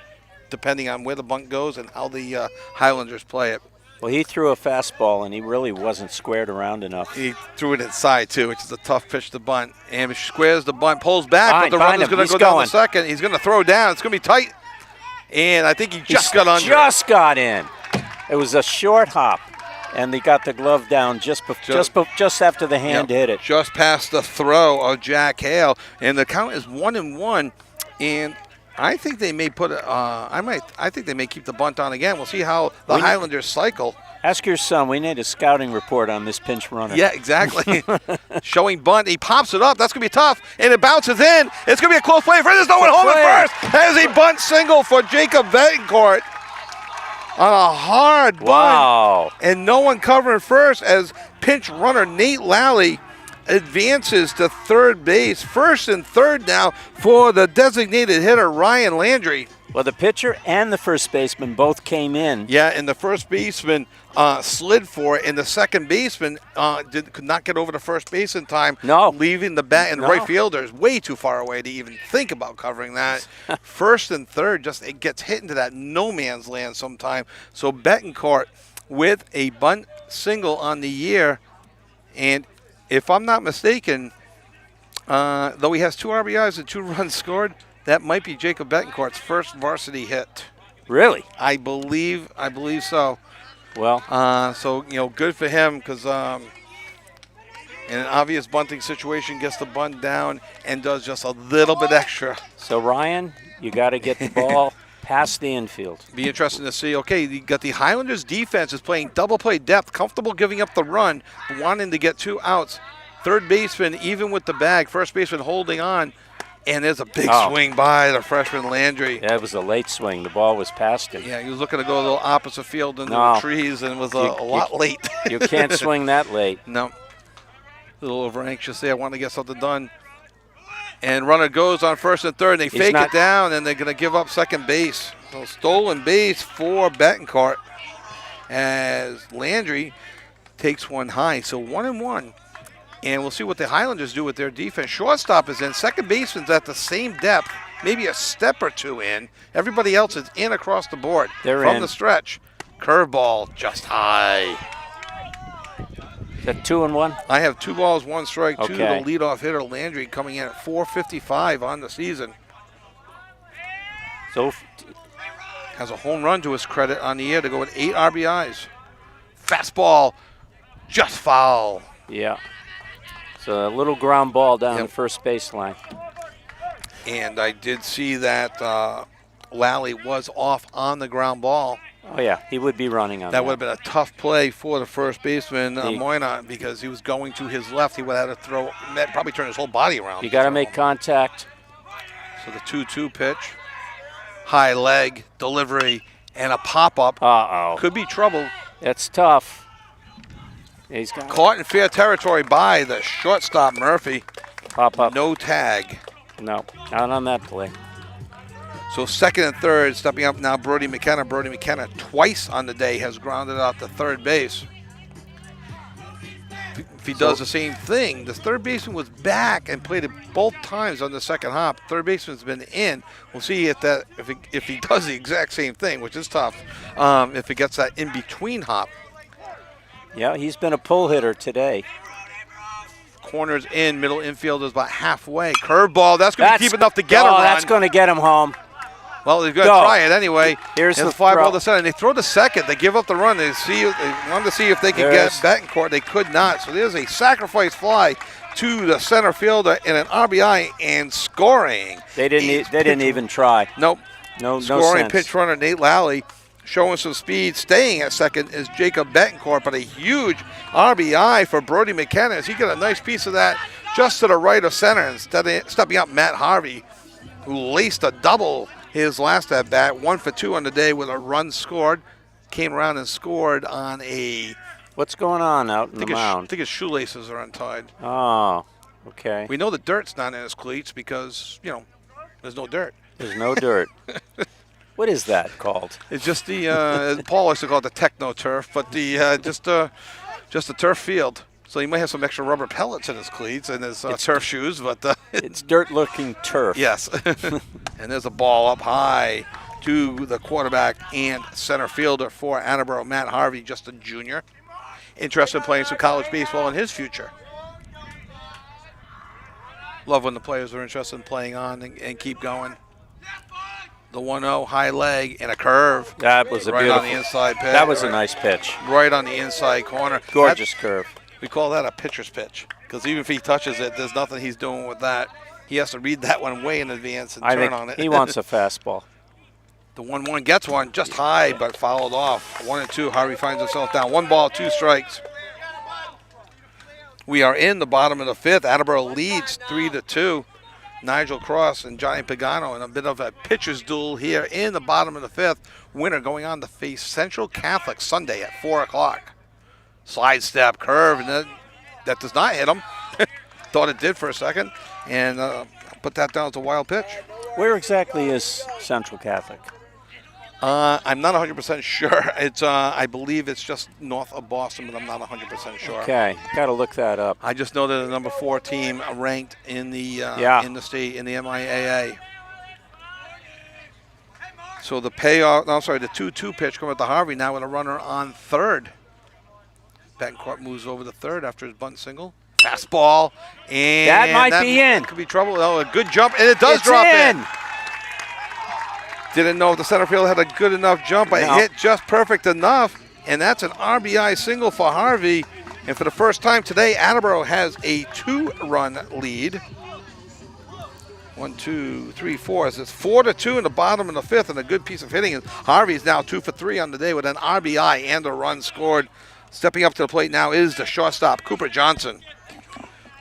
depending on where the bunt goes and how the Highlanders play it. Well, he threw a fastball, and he really wasn't squared around enough. He threw it inside, too, which is a tough pitch to bunt. And if he squares the bunt, pulls back, but the runner's going to go down the second. He's going to throw down. It's going to be tight. And I think he just got under. Just got in. It was a short hop. And they got the glove down just after the hand hit it. Just past the throw of Jack Hale, and the count is 1-1. And I think they may put I think they may keep the bunt on again. We'll see how the Highlanders cycle. Ask your son. We need a scouting report on this pinch runner. Yeah, exactly. Showing bunt. He pops it up. That's going to be tough. And it bounces in. It's going to be a close play. There's no one home at first. There's a bunt single for Jacob Betancourt. On a hard bunt. Wow. And no one covering first as pinch runner Nate Lally advances to third base. First and third now for the designated hitter Ryan Landry. Well, the pitcher and the first baseman both came in. Yeah, and the first baseman slid for it, and the second baseman could not get over to first base in time. No. Leaving the bat, and the right fielder is way too far away to even think about covering that. First and third, it gets hit into that no man's land sometime. So Betancourt with a bunt single on the year, and if I'm not mistaken, though he has 2 RBIs and 2 runs scored, that might be Jacob Betancourt's first varsity hit. Really? I believe so. Well, so good for him because in an obvious bunting situation, gets the bunt down and does just a little bit extra. So Ryan, you got to get the ball past the infield. Be interesting to see. Okay, you got the Highlanders defense is playing double play depth, comfortable giving up the run, wanting to get 2 outs. Third baseman even with the bag. First baseman holding on. And there's a big swing by the freshman Landry. Yeah, it was a late swing. The ball was past him. Yeah, he was looking to go a little opposite field into the trees and was a lot late. You can't swing that late. No. A little over anxious there. Want to get something done. And runner goes on first and third. And they fake it down, and they're going to give up second base. So stolen base for Betancourt as Landry takes one high. So 1-1. And we'll see what the Highlanders do with their defense. Shortstop is in. Second baseman's at the same depth, maybe a step or 2 in. Everybody else is in across the board. They're from in. The stretch. Curveball just high. Is that 2-1? I have 2 balls, 1 strike, Okay. to the leadoff hitter Landry coming in at .455 on the season. So has a home run to his credit on the year to go with 8 RBIs. Fastball, just foul. Yeah. So a little ground ball down the first baseline. And I did see that Lally was off on the ground ball. Oh, yeah, he would be running on that. That would have been a tough play for the first baseman, Moyna, because he was going to his left. He would have had to throw, probably turn his whole body around. You got to make contact. So the 2-2 pitch, high leg, delivery, and a pop-up. Uh-oh. Could be trouble. That's tough. He's got caught in fair territory by the shortstop, Murphy. Pop up. No tag. No, not on that play. So second and third, stepping up now, Brody McKenna. Brody McKenna twice on the day has grounded out to third base. If he does the same thing, the third baseman was back and played it both times on the second hop. Third baseman's been in. We'll see if he does the exact same thing, which is tough, if he gets that in-between hop. Yeah, he's been a pull hitter today. Corners in, middle infield is about halfway. Curveball, that's going to be deep enough to get a run. That's going to get him home. Well, they're going to try it anyway. Here's the fly throw. ball to center. And they throw to second. They give up the run. They wanted to see if they could get Betancourt. They could not. So there's a sacrifice fly to the center fielder and an RBI and scoring. They didn't even try. Nope. No scoring sense. pitch runner Nate Lally showing some speed. Staying at second is Jacob Betancourt, but a huge RBI for Brody McKenna as he got a nice piece of that just to the right of center. And stepping up Matt Harvey, who laced a double his last at bat, 1 for 2 on the day with a run scored. Came around and scored on a What's going on out in the I mound? think his shoelaces are untied. Oh, okay. We know the dirt's not in his cleats because, there's no dirt. There's no dirt. What is that called? It's just the Paul likes to call it the techno turf, but just a turf field. So he might have some extra rubber pellets in his cleats and his turf shoes, but It's dirt-looking turf. yes. And there's a ball up high to the quarterback and center fielder for Attleboro, Matt Harvey, just a junior, interested in playing some college baseball in his future. Love when the players are interested in playing on and keep going. The 1-0 high leg and a curve. That was a right beautiful. on the inside pitch. That was a nice pitch. Right on the inside corner. Gorgeous curve. We call that a pitcher's pitch because even if he touches it, there's nothing he's doing with that. He has to read that one way in advance and I turn think on it. he wants a fastball. The 1-1 gets one just high, but fouled off. 1-2. Harvey finds himself down. 1 ball, 2 strikes. We are in the bottom of the 5th. Attleboro leads 3-2. Nigel Cross and Johnny Pagano in a bit of a pitcher's duel here in the bottom of the 5th. Winner going on to face Central Catholic Sunday at 4 o'clock. Slide step, curve, and that does not hit him. Thought it did for a second, and put that down as a wild pitch. Where exactly is Central Catholic? I'm not 100% sure. It's I believe it's just north of Boston, but I'm not 100% sure. Okay, got to look that up. I just know they're the number 4 team ranked in the in the state in the MIAA. So the payoff, the 2-2 pitch coming at the Harvey now with a runner on third. Betancourt moves over to third after his bunt single. Fastball, and that might be in. That could be trouble. Oh, a good jump, and it does It's drop in. in. Didn't know if the center field had a good enough jump. But No. It hit just perfect enough, and that's an RBI single for Harvey. And for the first time today, Attleboro has a 2-run lead. 1, 2, 3, 4. It's 4-2 in the bottom of the 5th, and a good piece of hitting. Harvey's now 2 for 3 on the day with an RBI and a run scored. Stepping up to the plate now is the shortstop, Cooper Johnson.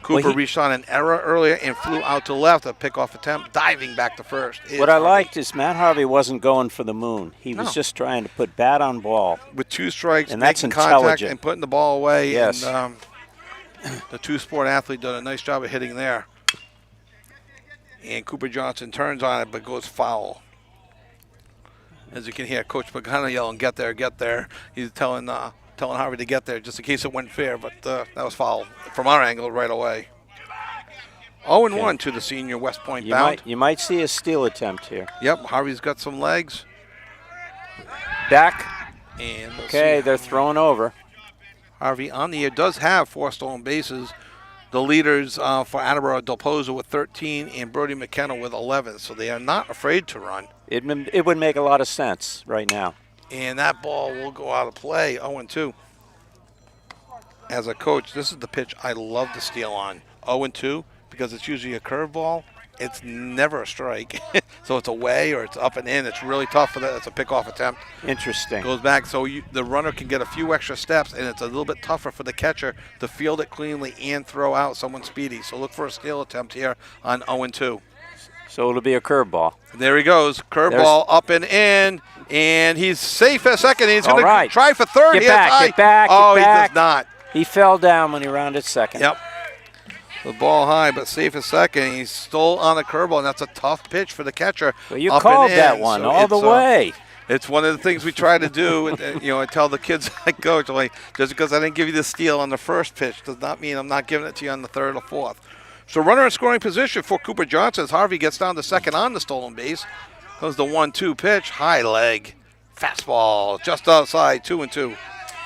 Cooper reached on an error earlier and flew out to left. A pickoff attempt, diving back to first. What I liked is Matt Harvey wasn't going for the moon. He was No. just trying to put bat on ball. With 2 strikes, And that's making contact intelligent. and putting the ball away. Yes. And the 2-sport athlete did a nice job of hitting there. And Cooper Johnson turns on it but goes foul. As you can hear, Coach Pagano yelling, "Get there, get there." He's telling Harvey to get there just in case it went fair, but that was foul from our angle right away. 0-1 to the senior West Point bound. You might see a steal attempt here. Yep, Harvey's got some legs. Back. And we'll Okay, see. they're thrown over. Harvey on the year does have 4 stolen bases. The leaders for Attleboro are Del Pozo with 13 and Brody McKenna with 11, so they are not afraid to run. It would make a lot of sense right now. And that ball will go out of play, 0-2. As a coach, this is the pitch I love to steal on. 0-2, because it's usually a curveball. It's never a strike. So it's away or it's up and in. It's really tough for that. It's a pickoff attempt. Interesting. Goes back, so the runner can get a few extra steps, and it's a little bit tougher for the catcher to field it cleanly and throw out someone speedy. So look for a steal attempt here on 0-2. So it'll be a curveball. There he goes. Curveball up and in, and he's safe at second. He's going to try for third. Get back, get back, Oh, get he back. does not. He fell down when he rounded second. Yep. The ball high, but safe at second. He stole on a curveball, and that's a tough pitch for the catcher. Well, you up called and that in. one So all the it's, way. It's one of the things we try to do. I tell the kids I coach, like, just because I didn't give you the steal on the first pitch does not mean I'm not giving it to you on the third or fourth. So runner in scoring position for Cooper Johnson as Harvey gets down to second on the stolen base. Goes the 1-2 pitch, high leg, fastball, just outside, 2-2.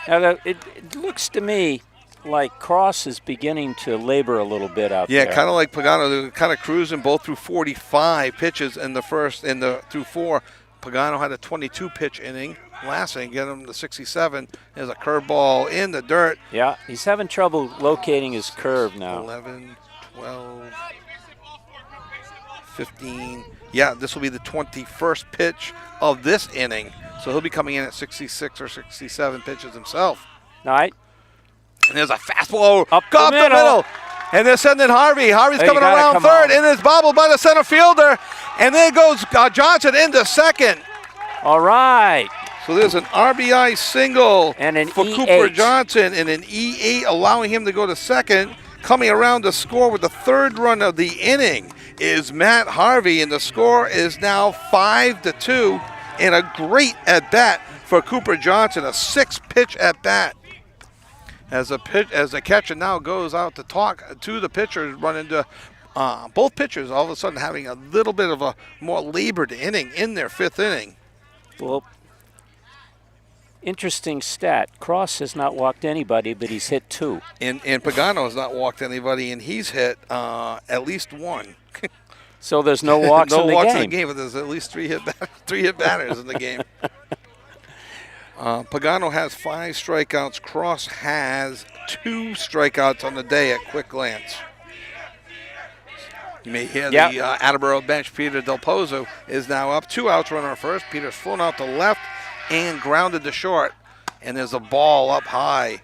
Now, it looks to me like Cross is beginning to labor a little bit out there. Yeah, kind of like Pagano. They're kind of cruising both through 45 pitches in the first, through 4. Pagano had a 22-pitch inning. Last inning, get him to 67. There's a curveball in the dirt. Yeah, he's having trouble locating his curve now. 11, 12, 15. Yeah, this will be the 21st pitch of this inning. So he'll be coming in at 66 or 67 pitches himself. All right. And there's a fastball Up the middle. And they're sending Harvey. Harvey's Hey, you coming gotta around come third, on. and it's bobbled by the center fielder. And there goes Johnson into second. All right. So there's an RBI single And an for E8. Cooper Johnson and an E8, allowing him to go to second. Coming around to score with the third run of the inning is Matt Harvey, and the score is now 5-2. And a great at bat for Cooper Johnson, a 6-pitch at bat. As the catcher now goes out to talk to the pitchers, run into both pitchers all of a sudden having a little bit of a more labored inning in their fifth inning. Well, interesting stat. Cross has not walked anybody, but he's hit 2. And Pagano has not walked anybody, and he's hit at least 1. So there's no walks no in the walks game. in the game, but there's at least three hit batters in the game. Pagano has 5 strikeouts. Cross has 2 strikeouts on the day at quick glance. You may hear the Attleboro bench. Peter Del Pozo is now up. 2 outs, runner on first. Peter's flown out to left and grounded to short. And there's a ball up high.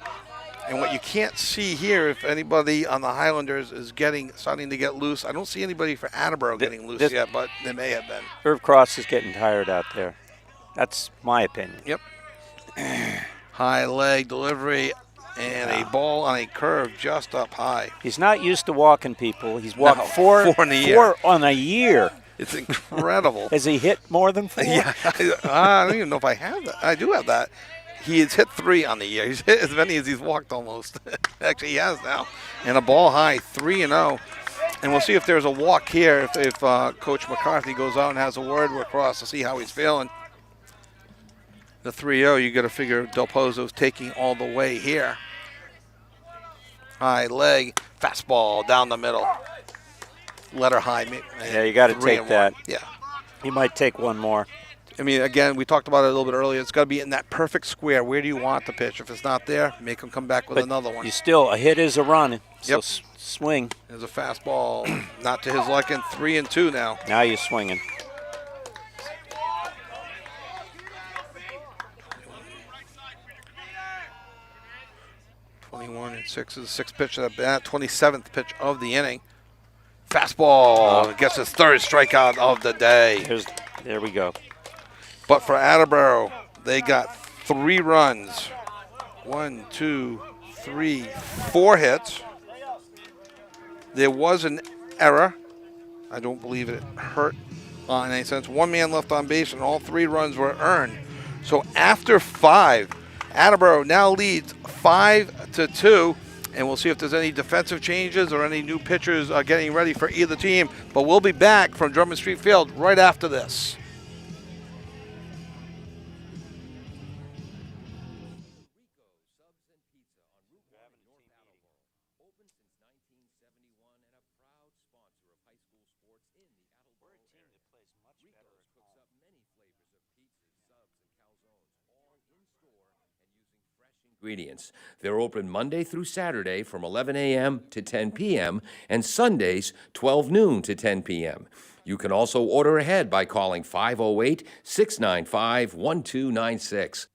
And what you can't see here, if anybody on the Highlanders is starting to get loose, I don't see anybody for Attleboro getting loose yet, but they may have been. Irv Cross is getting tired out there. That's my opinion. Yep. High leg delivery and a ball on a curve just up high. He's not used to walking people. He's walked four in a year. on a year. It's incredible. Has he hit more than 4? Yeah, I don't even know if I have that. I do have that. He has hit 3 on the year. He's hit as many as he's walked almost. Actually, he has now. And a ball high, 3-0. And we'll see if there's a walk here if Coach McCarthy goes out and has a word with Cross to see how he's feeling. The 3-0, you got to figure Del Pozo's taking all the way here. High leg, fastball down the middle. Letter high. Yeah, you got to take that. Yeah. He might take one more. I mean, again, we talked about it a little bit earlier. It's got to be in that perfect square. Where do you want the pitch? If it's not there, make him come back with another one. You still, a hit is a run. So Yep. Swing. There's a fastball, not to his liking. 3-2 now. Now you're swinging. Six is the 6th pitch of the bat, 27th pitch of the inning. Fastball gets his 3rd strikeout of the day. There we go. But for Attleboro, they got 3 runs. 1, 2, 3, 4 hits. There was an error. I don't believe it hurt in any sense. 1 man left on base, and all 3 runs were earned. So after 5, Attleboro now leads 5-2, and we'll see if there's any defensive changes or any new pitchers getting ready for either team. But we'll be back from Drummond Street Field right after this. Ingredients. They're open Monday through Saturday from 11 a.m. to 10 p.m. and Sundays 12 noon to 10 p.m. You can also order ahead by calling 508-695-1296.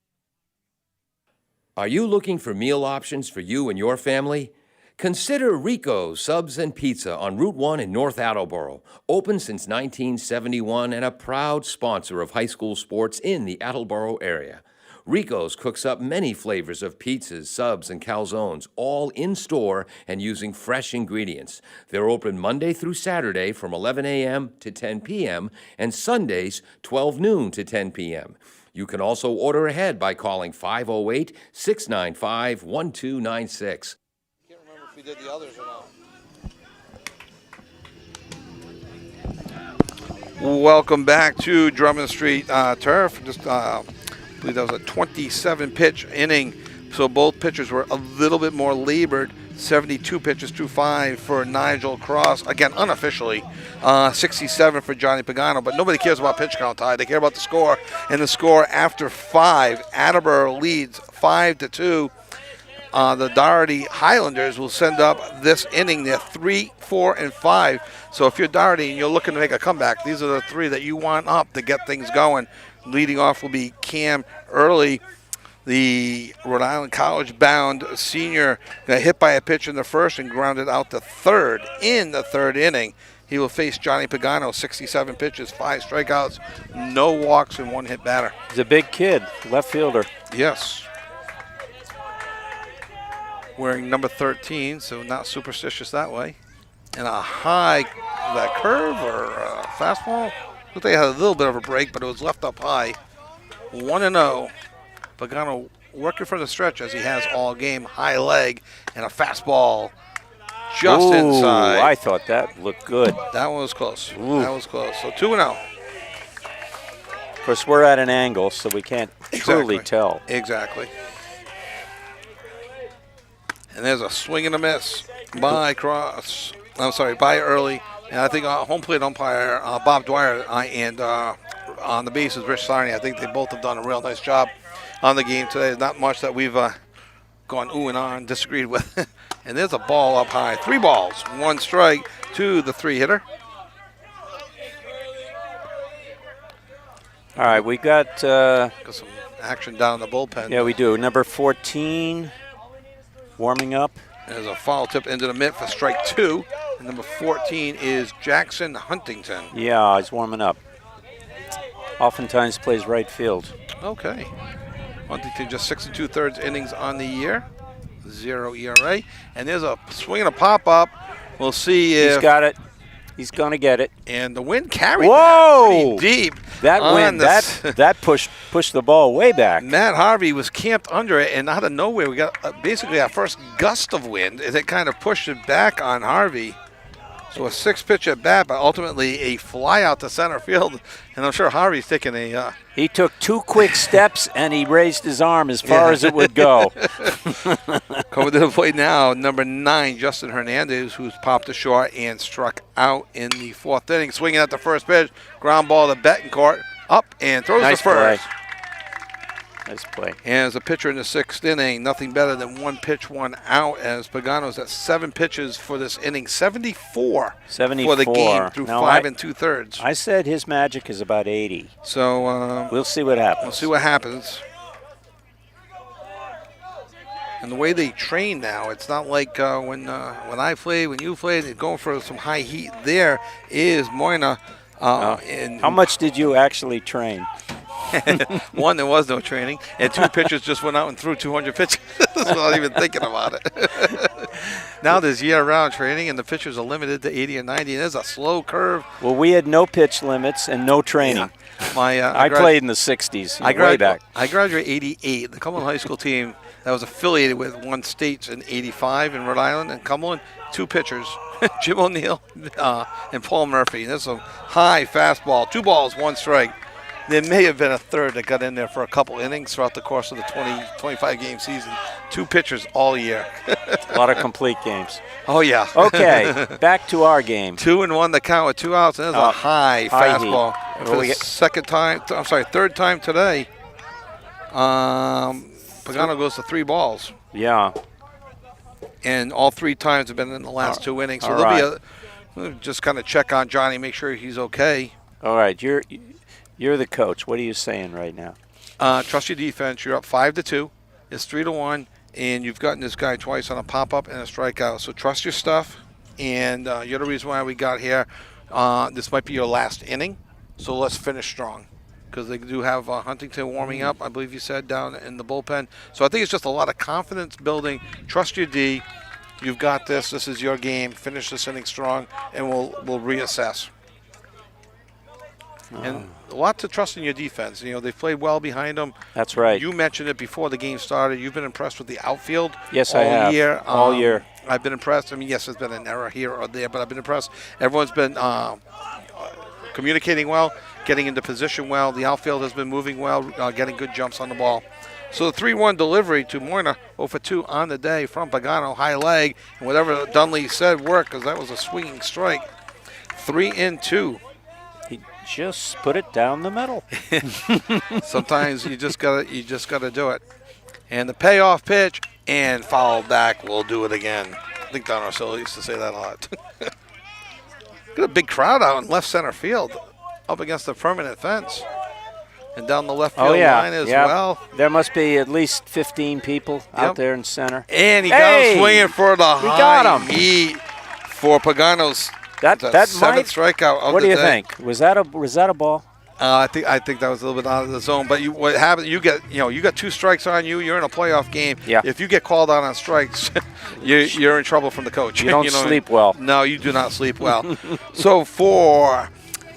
Are you looking for meal options for you and your family? Consider Rico's Subs and Pizza on Route 1 in North Attleboro. Open since 1971 and a proud sponsor of high school sports in the Attleboro area. Rico's cooks up many flavors of pizzas, subs, and calzones, all in-store and using fresh ingredients. They're open Monday through Saturday from 11 a.m. to 10 p.m. and Sundays 12 noon to 10 p.m. You can also order ahead by calling 508-695-1296. Can't remember if we did the others or not. Welcome back to Drummond Street Turf. I believe that was a 27-pitch inning, so both pitchers were a little bit more labored. 72 pitches to 5 for Nigel Cross. Again, unofficially, 67 for Johnny Pagano, but nobody cares about pitch count, Ty. They care about the score, and the score after 5, Attleboro leads 5-2. The Doherty Highlanders will send up this inning. They're 3, 4, and 5. So if you're Doherty and you're looking to make a comeback, these are the 3 that you want up to get things going. Leading off will be Cam Early, the Rhode Island College-bound senior, got hit by a pitch in the first and grounded out to third in the 3rd inning. He will face Johnny Pagano, 67 pitches, 5 strikeouts, no walks, and 1 hit batter. He's a big kid, left fielder. Yes. Wearing number 13, so not superstitious that way. And a high, that curve or fastball? Looked like they had a little bit of a break, but it was left up high. 1-0. Pagano working for the stretch as he has all game. High leg and a fastball just inside. I thought that looked good. That one was close. Ooh. That was close. So 2-0. Of course, we're at an angle, so we can't truly tell. Exactly. And there's a swing and a miss by Cross. I'm sorry, by Early. And I think home plate umpire Bob Dwyer and on the bases Rich Sarney. I think they both have done a real nice job on the game today. Not much that we've gone ooh and on, disagreed with. And there's a ball up high. 3 balls, 1 strike to the 3-hitter. All right, we got Got some action down in the bullpen. yeah, we do. Number 14 warming up. There's a foul tip into the mitt for strike 2. And number 14 is Jackson Huntington. Yeah, he's warming up. Oftentimes plays right field. Okay. Huntington just 6 2/3 innings on the year. 0 ERA. And there's a swing and a pop-up. We'll see if... He's got it. He's going to get it. And the wind carried Whoa! that pretty deep. That wind, that pushed the ball way back. Matt Harvey was camped under it, and out of nowhere, we got basically our first gust of wind, and it kind of pushed it back on Harvey. So a 6-pitch at bat, but ultimately a fly out to center field. And I'm sure Harvey's taking a... He took 2 quick steps, and he raised his arm as far as it would go. Coming to the plate now, number 9, Justin Hernandez, who's popped to short and struck out in the 4th inning. Swinging at the first pitch, ground ball to Betancourt, up and throws Nice the first. play. Nice play. And as a pitcher in the 6th inning, nothing better than 1 pitch, 1 out, as Pagano's at 7 pitches for this inning, 74 for the game through Now 5 2/3. I said his magic is about 80. So We'll see what happens. we'll see what happens. And the way they train now, it's not like when I played, when you played, and going for some high heat. There is Moyna. How much did you actually train? 1, there was no training, and 2 pitchers just went out and threw 200 pitches without even thinking about it. Now there's year-round training, and the pitchers are limited to 80 and 90, and there's a slow curve. Well, we had no pitch limits and no training. Yeah. I played in the 60s, way back. I graduated 88. The Cumberland High School team that was affiliated with won states in 85 in Rhode Island, and Cumberland, 2 pitchers, Jim O'Neill and Paul Murphy. And there's a high fastball, 2 balls, 1 strike. There may have been a third that got in there for a couple innings throughout the course of the 25-game season. 2 pitchers all year. A lot of complete games. Oh, yeah. Okay, back to our game. 2-1 the count with 2 outs. And there's a high fastball. heat. For the third time today, Pagano goes to 3 balls. Yeah. And all 3 times have been in the last 2 innings. So we'll just kind of check on Johnny, make sure he's okay. All right, you're the coach. What are you saying right now? Trust your defense. You're up 5-2. It's 3-1, and you've gotten this guy twice on a pop-up and a strikeout. So trust your stuff, and you're the reason why we got here. This might be your last inning, so let's finish strong, because they do have Huntington warming up, I believe you said, down in the bullpen. So I think it's just a lot of confidence building. Trust your D. You've got this. This is your game. Finish this inning strong, and we'll reassess. And a lot to trust in your defense. You know, they've played well behind them. That's right. You mentioned it before the game started. You've been impressed with the outfield Yes, all I have. year. All year. I've been impressed. I mean, yes, there's been an error here or there, but I've been impressed. Everyone's been communicating well, getting into position well. The outfield has been moving well, getting good jumps on the ball. So the 3-1 delivery to Moyna, 0 for 2 on the day from Pagano, high leg. And whatever Dunley said worked, because that was a swinging strike. 3-2. He just put it down the middle. Sometimes you just gotta do it. And the payoff pitch and foul back. We'll do it again. I think Don Orsillo used to say that a lot. Got a big crowd out in left center field, up against the permanent fence, and down the left field line as well. There must be at least 15 people out there in center. And he got him swinging for the high got him. heat for Pagano's That Seventh might. strikeout of What the do you day. think? Was that a ball? I think that was a little bit out of the zone. But what happens? You got 2 strikes on you. You're in a playoff game. Yeah. If you get called out on strikes, you're in trouble from the coach. You don't know what I mean? sleep well. No, you do not sleep well. So for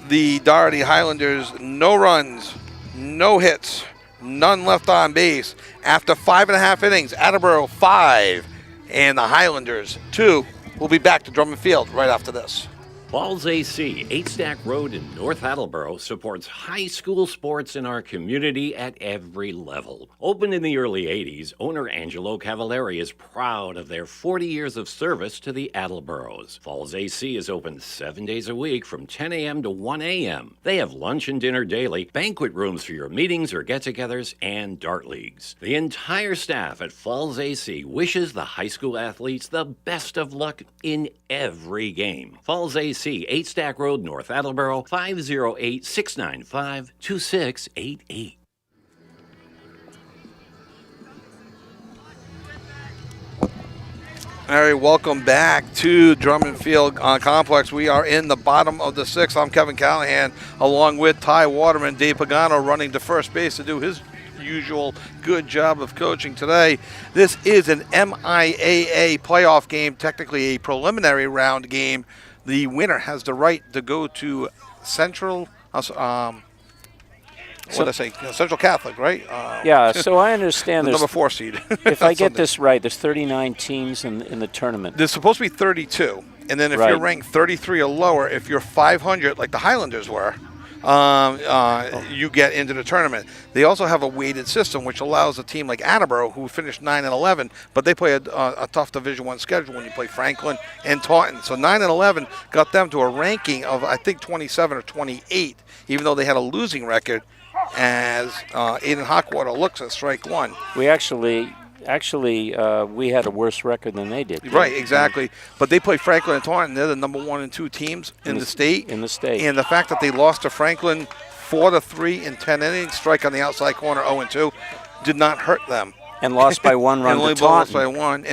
the Doherty Highlanders, no runs, no hits, none left on base. After 5.5 innings, Attleboro 5 and the Highlanders 2. We'll be back to Drummond Field right after this. Falls AC, 8 Stack Road in North Attleboro, supports high school sports in our community at every level. Opened in the early 80s, owner Angelo Cavallari is proud of their 40 years of service to the Attleboros. Falls AC is open 7 days a week from 10 a.m. to 1 a.m. They have lunch and dinner daily, banquet rooms for your meetings or get-togethers, and dart leagues. The entire staff at Falls AC wishes the high school athletes the best of luck in every game. Falls AC, 8 Stack Road, North Attleboro, 508-695-2688. All right, welcome back to Drummond Field Complex. We are in the bottom of the 6th. I'm Kevin Callahan, along with Ty Waterman, Dave Pagano running to first base to do his usual good job of coaching today. This is an MIAA playoff game, technically a preliminary round game. The winner has the right to go to Central. Central Catholic, right? Yeah. So I understand the there's number 4 seed. If I get this right, there's 39 teams in the tournament. There's supposed to be 32, and then if Right. you're ranked 33 or lower, if you're 500, like the Highlanders were, you get into the tournament. They also have a weighted system, which allows a team like Attleboro, who finished 9 and 11, but they play a tough Division I schedule when you play Franklin and Taunton. So 9 and 11 got them to a ranking of, I think, 27 or 28, even though they had a losing record, as Aiden Hawkwater looks at strike 1. We actually we had a worse record than they did. Right, exactly. But they play Franklin and Taunton. They're the number 1 and 2 teams in the state. In the state. And the fact that they lost to Franklin 4-3 in 10 innings, strike on the outside corner 0-2, did not hurt them. And lost by 1 run and only to Taunton.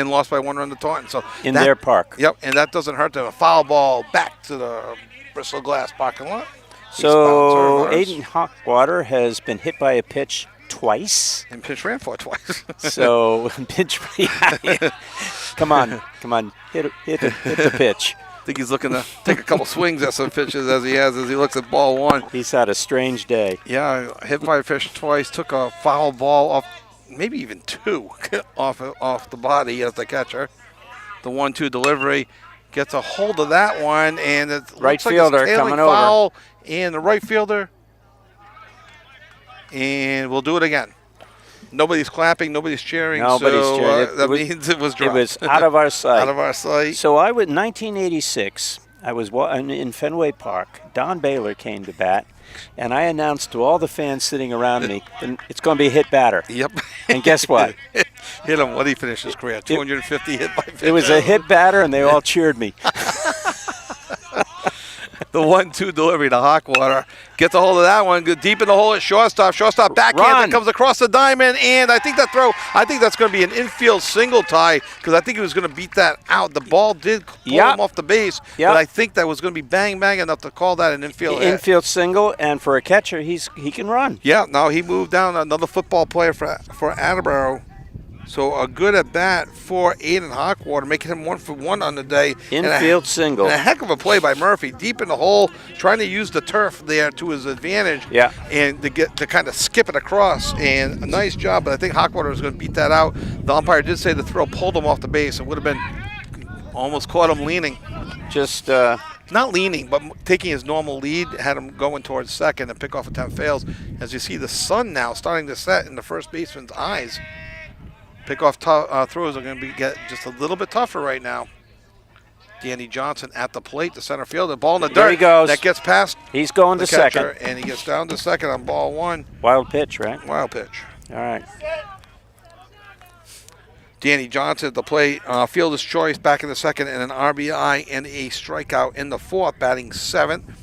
lost by 1 run to Taunton. So in their park. Yep, and that doesn't hurt them. A foul ball back to the Bristol Glass parking lot. So Aiden Hawkwater has been hit by a pitch twice. And pitch ran for it twice. So pitch, yeah. Come on, hit the pitch. I think he's looking to take a couple swings at some pitches as he looks at ball 1. He's had a strange day. Yeah, hit by a pitch twice, took a foul ball off, maybe even 2 off the body as the catcher. The 1-2 delivery gets a hold of that one, and it right looks like fielder it's tailing coming over. foul, and the right fielder. And we'll do it again. Nobody's clapping, nobody's cheering. Nobody's so, cheering. That means it was dropped. It was out of our sight. Out of our sight. So I was 1986. I was in Fenway Park. Don Baylor came to bat, and I announced to all the fans sitting around me, it's going to be a hit batter. Yep. And guess what? Hit him. What did he finish his career? 250 hit by 50. It was a hit batter, and they all cheered me. The 1-2 delivery to Hawkwater. Gets a hold of that one. Good deep in the hole at shortstop. Shortstop backhand that comes across the diamond. And I think that's going to be an infield single, tie, because I think he was going to beat that out. The ball did pull him off the base. But I think that was going to be bang enough to call that an infield hit. Infield single, and for a catcher, he can run. Yeah, no, he moved down. Another football player for Attleboro. So a good at bat for Aiden Hawkwater, making him 1 for 1 on the day. Infield single. And a heck of a play by Murphy, deep in the hole, trying to use the turf there to his advantage. Yeah. And to kind of skip it across. And a nice job, but I think Hawkwater was going to beat that out. The umpire did say the throw pulled him off the base. It would have been almost caught him leaning. Just not leaning, but taking his normal lead, had him going towards second and pick off a 10 fails. As you see, the sun now starting to set in the first baseman's eyes. Pickoff throws are going to get just a little bit tougher right now. Danny Johnson at the plate, the center field, the ball in the dirt. There he goes. That gets past. He's going to catcher, second. and he gets down to second on ball 1. Wild pitch, right? Wild pitch. All right. Danny Johnson at the plate, fielder's choice back in the second, and an RBI and a strikeout in the 4th, batting 7th.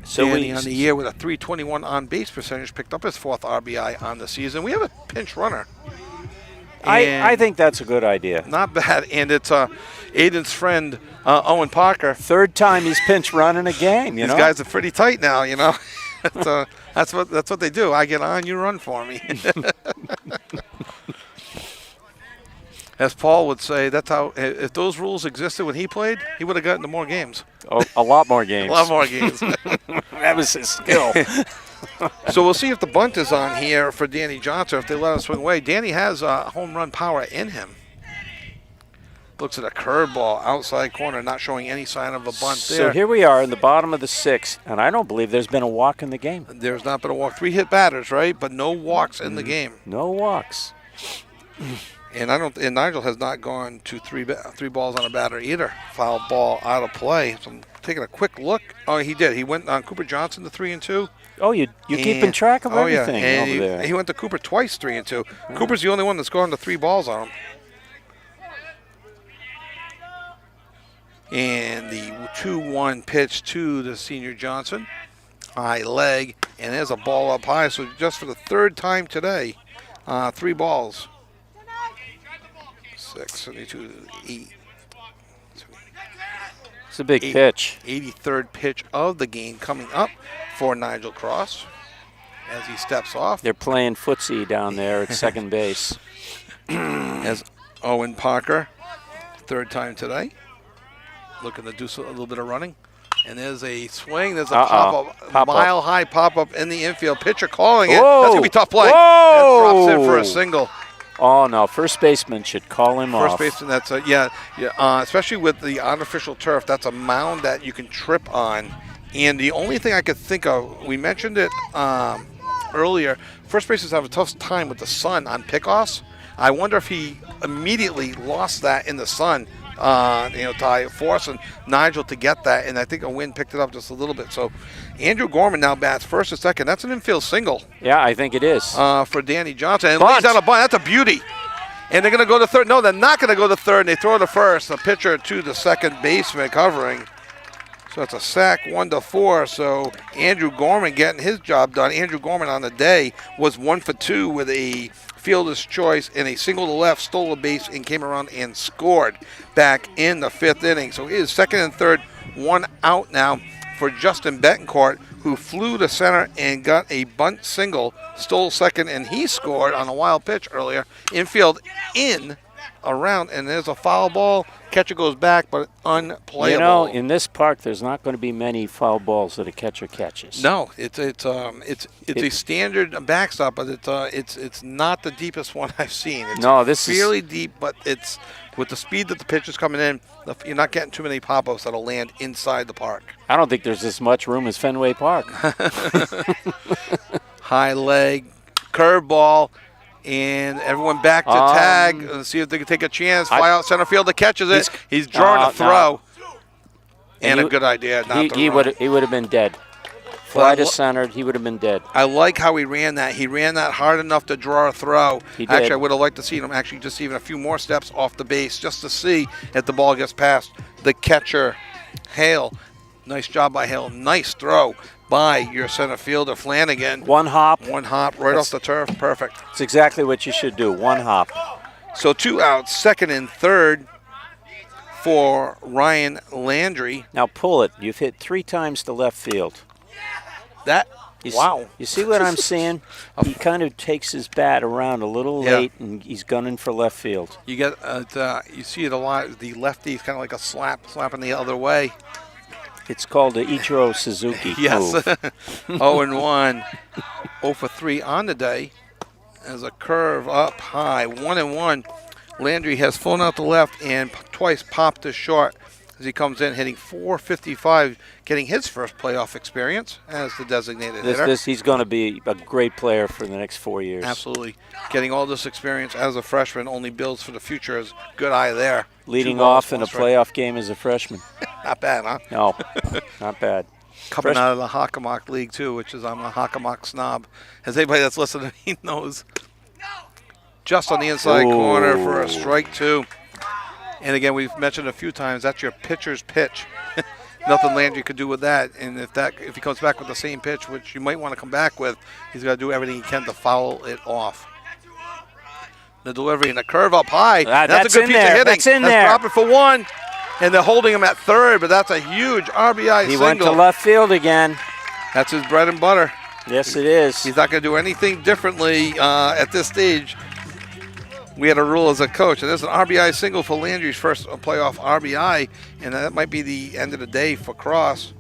So Danny on the year with a .321 on base percentage, picked up his 4th RBI on the season. We have a pinch runner I And think that's a good idea. not bad. And it's Aiden's friend, Owen Parker. Third time he's pinch running a game, you These know? guys are pretty tight now, you know. That's what they do. I get on, you run for me. As Paul would say, that's how. If those rules existed when he played, he would have gotten to more games. Oh, a lot more games. A lot more games. That was his skill. So we'll see if the bunt is on here for Danny Johnson, if they let him swing away. Danny has home run power in him. Looks at a curveball outside corner, not showing any sign of a bunt So there. here we are in the bottom of the 6th, and I don't believe there's been a walk in the game. There's not been a walk. 3 hit batters, right? But no walks in the game. No walks. And And Nigel has not gone to three balls on a batter either. Foul ball out of play. So I'm taking a quick look. Oh, he did. He went on Cooper Johnson to 3-2. Oh, you're keeping track of everything And over there. he went to Cooper twice, 3-2. Cooper's the only one that's gone to 3 balls on him. And the 2-1 pitch to the senior Johnson. High leg, and there's a ball up high. So just for the 3rd time today, 3 balls. 6, 72, 8. It's a big pitch. 83rd pitch of the game coming up for Nigel Cross as he steps off. They're playing footsie down there at second base. As Owen Parker, 3rd time today, looking to do a little bit of running. And there's a swing. There's a pop-up, mile-high pop-up in the infield. Pitcher calling it. Whoa. That's going to be a tough play. Whoa. That drops in for a single. Oh, no. First baseman should call him off. First baseman, that's especially with the artificial turf, that's a mound that you can trip on. And the only thing I could think of, we mentioned it earlier, first basemen have a tough time with the sun on pickoffs. I wonder if he immediately lost that in the sun, to forcing Nigel to get that. And I think a wind picked it up just a little bit. So Andrew Gorman now bats first and second. That's an infield single. Yeah, I think it is. For Danny Johnson. And Bunt. lays down a bunt. That's a beauty. And they're going to go to third. No, they're not going to go to third. And they throw to first. The pitcher to the second baseman covering. So it's a sack, 1-4. So Andrew Gorman getting his job done. Andrew Gorman on the day was 1 for 2 with a fielder's choice and a single to left, stole a base, and came around and scored back in the 5th inning. So it is second and third, 1 out now for Justin Betancourt, who flew to center and got a bunt single, stole second, and he scored on a wild pitch earlier. Infield in, around, and there's a foul ball. Catcher goes back, but unplayable. You know, in this park, there's not going to be many foul balls that a catcher catches. No, it's a standard backstop, but it's not the deepest one I've seen. It's this is fairly deep, but it's with the speed that the pitch is coming in, you're not getting too many pop-ups that'll land inside the park. I don't think there's as much room as Fenway Park. High leg, curveball, and everyone back to tag and see if they can take a chance. Fly out center field. The catches it. He's drawing a throw. And a good idea. He would have been dead. Fly to center, he would have been dead. I like how he ran that. He ran that hard enough to draw a throw. He did. Actually, I would have liked to see him actually just even a few more steps off the base just to see if the ball gets past the catcher, Hale. Nice job by Hale. Nice throw by your center fielder, Flanagan. One hop. Right off the turf. Perfect. It's exactly what you should do. One hop. So 2 outs, second and third for Ryan Landry. Now pull it. You've hit 3 times to left field. Wow. You see what I'm saying? He kind of takes his bat around a little late, and he's gunning for left field. You get you see it a lot. The lefty is kind of like a slapping the other way. It's called the Ichiro Suzuki Yes. move. 0-1. 0 for 3 on the day. As a curve up high. 1-1. Landry has flown out the left and twice popped to short as he comes in hitting .455, getting his first playoff experience as the designated hitter. He's going to be a great player for the next 4 years. Absolutely. Getting all this experience as a freshman only builds for the future. Is good eye there. Leading off in a playoff game as a freshman. Not bad, huh? No, not bad. Coming out of the Hockomock League, too, which is I'm a Hockomock snob. As anybody that's listening to me knows. Just on the inside corner for a strike, 2. And again, we've mentioned a few times, that's your pitcher's pitch. Nothing Landry could do with that. And if he comes back with the same pitch, which you might want to come back with, he's got to do everything he can to foul it off. The delivery and the curve up high. That's a good in piece there. of hitting. That's in there. Drop it for one. And they're holding him at third, but that's a huge RBI He single. went to left field again. That's his bread and butter. Yes, it is. He's not going to do anything differently at this stage. We had a rule as a coach, and there's an RBI single for Landry's first playoff RBI, and that might be the end of the day for Cross.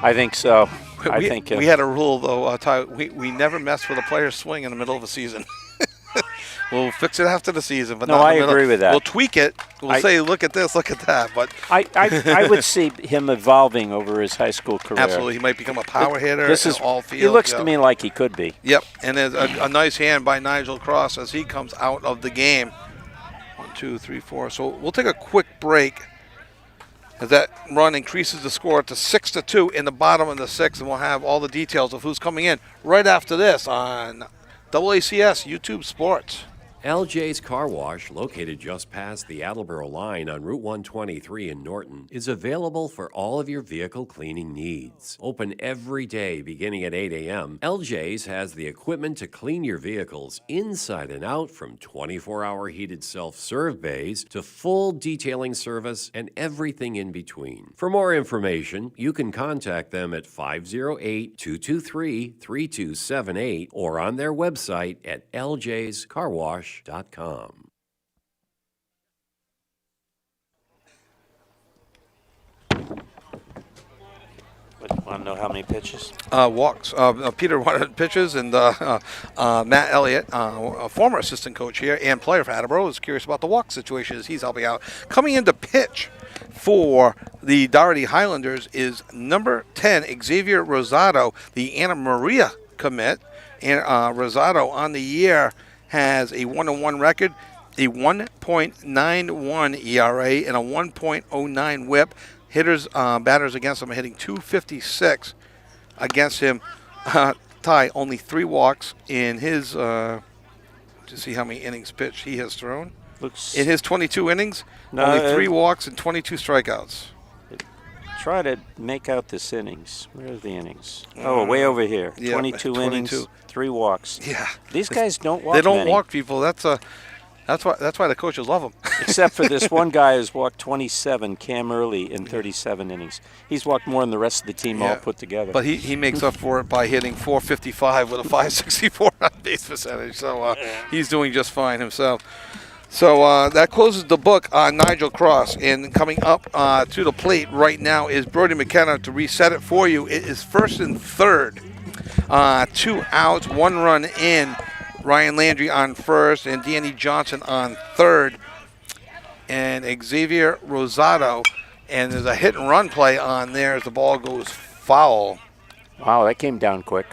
I think so. I think we had a rule, though, Ty, we never mess with a player's swing in the middle of a season. We'll fix it after the season. But No, not in I the middle. agree with that. We'll tweak it. We'll say, look at this, look at that. But I would see him evolving over his high school career. absolutely, he might become a power hitter This in is all fields. He looks yeah. to me like he could be. Yep, and there's a nice hand by Nigel Cross as he comes out of the game. 1, 2, 3, 4. So we'll take a quick break as that run increases the score to 6-2 in the bottom of the sixth, and we'll have all the details of who's coming in right after this on AACS YouTube Sports. LJ's Car Wash, located just past the Attleboro line on Route 123 in Norton, is available for all of your vehicle cleaning needs. Open every day beginning at 8 a.m., LJ's has the equipment to clean your vehicles inside and out, from 24-hour heated self-serve bays to full detailing service and everything in between. For more information, you can contact them at 508-223-3278 or on their website at ljscarwash.com. Want to know how many pitches? Walks. Peter wanted pitches, and Matt Elliott, a former assistant coach here and player for Attleboro, is curious about the walk situation as he's helping out. Coming in to pitch for the Doherty Highlanders is number 10, Xavier Rosado, the Anna Maria commit. And Rosado on the year has a 1-1 record, a 1.91 ERA, and a 1.09 WHIP. Hitters, batters against him are hitting .256 against him. Ty, only 3 walks in his, to see how many innings pitched he has thrown. In his 22 innings, only 3 walks and 22 strikeouts. Try to make out this innings. Where are the innings? Oh, way over here. Yeah, 22 innings, 3 walks. Yeah. These guys don't walk They don't many. walk people. That's why the coaches love them. Except for this one guy who's walked 27, Cam Early, in 37 innings. He's walked more than the rest of the team all put together. But he makes up for it by hitting .455 with a .564 on base percentage. So he's doing just fine himself. So that closes the book on Nigel Cross. And coming up to the plate right now is Brody McKenna to reset it for you. It is first and third. 2 outs, 1 run in. Ryan Landry on first and Danny Johnson on third. And Xavier Rosado. And there's a hit and run play on there as the ball goes foul. Wow, that came down quick.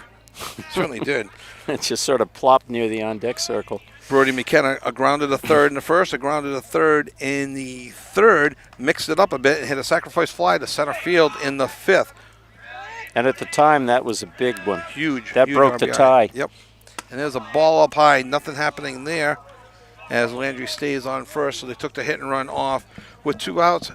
Certainly did. It just sort of plopped near the on-deck circle. Brody McKenna grounded a third in the first, grounded a third in the third, mixed it up a bit and hit a sacrifice fly to center field in the fifth. And at the time, that was a big one. Huge. That huge broke the RBI. tie. Yep. And there's a ball up high, nothing happening there as Landry stays on first, so they took the hit and run off with 2 outs.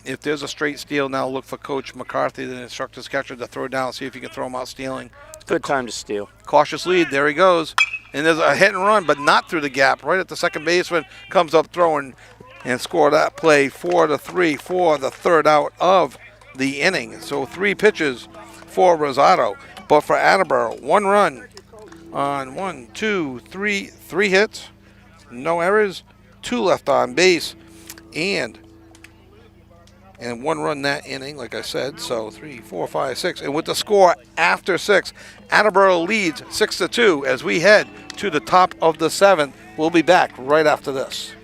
If there's a straight steal, now look for Coach McCarthy, the instructor's catcher, to throw down, see if you can throw him out stealing. Good time to steal. Cautious lead, there he goes. And there's a hit and run, but not through the gap. Right at the second baseman, comes up throwing and score that play 4-3 for the third out of the inning. So 3 pitches for Rosado. But for Attleboro, 1 run on 3 hits, no errors, 2 left on base, and 1 run that inning, like I said. So 3, 4, 5, 6. And with the score after 6, Attleboro leads 6-2 as we head to the top of the 7th. We'll be back right after this.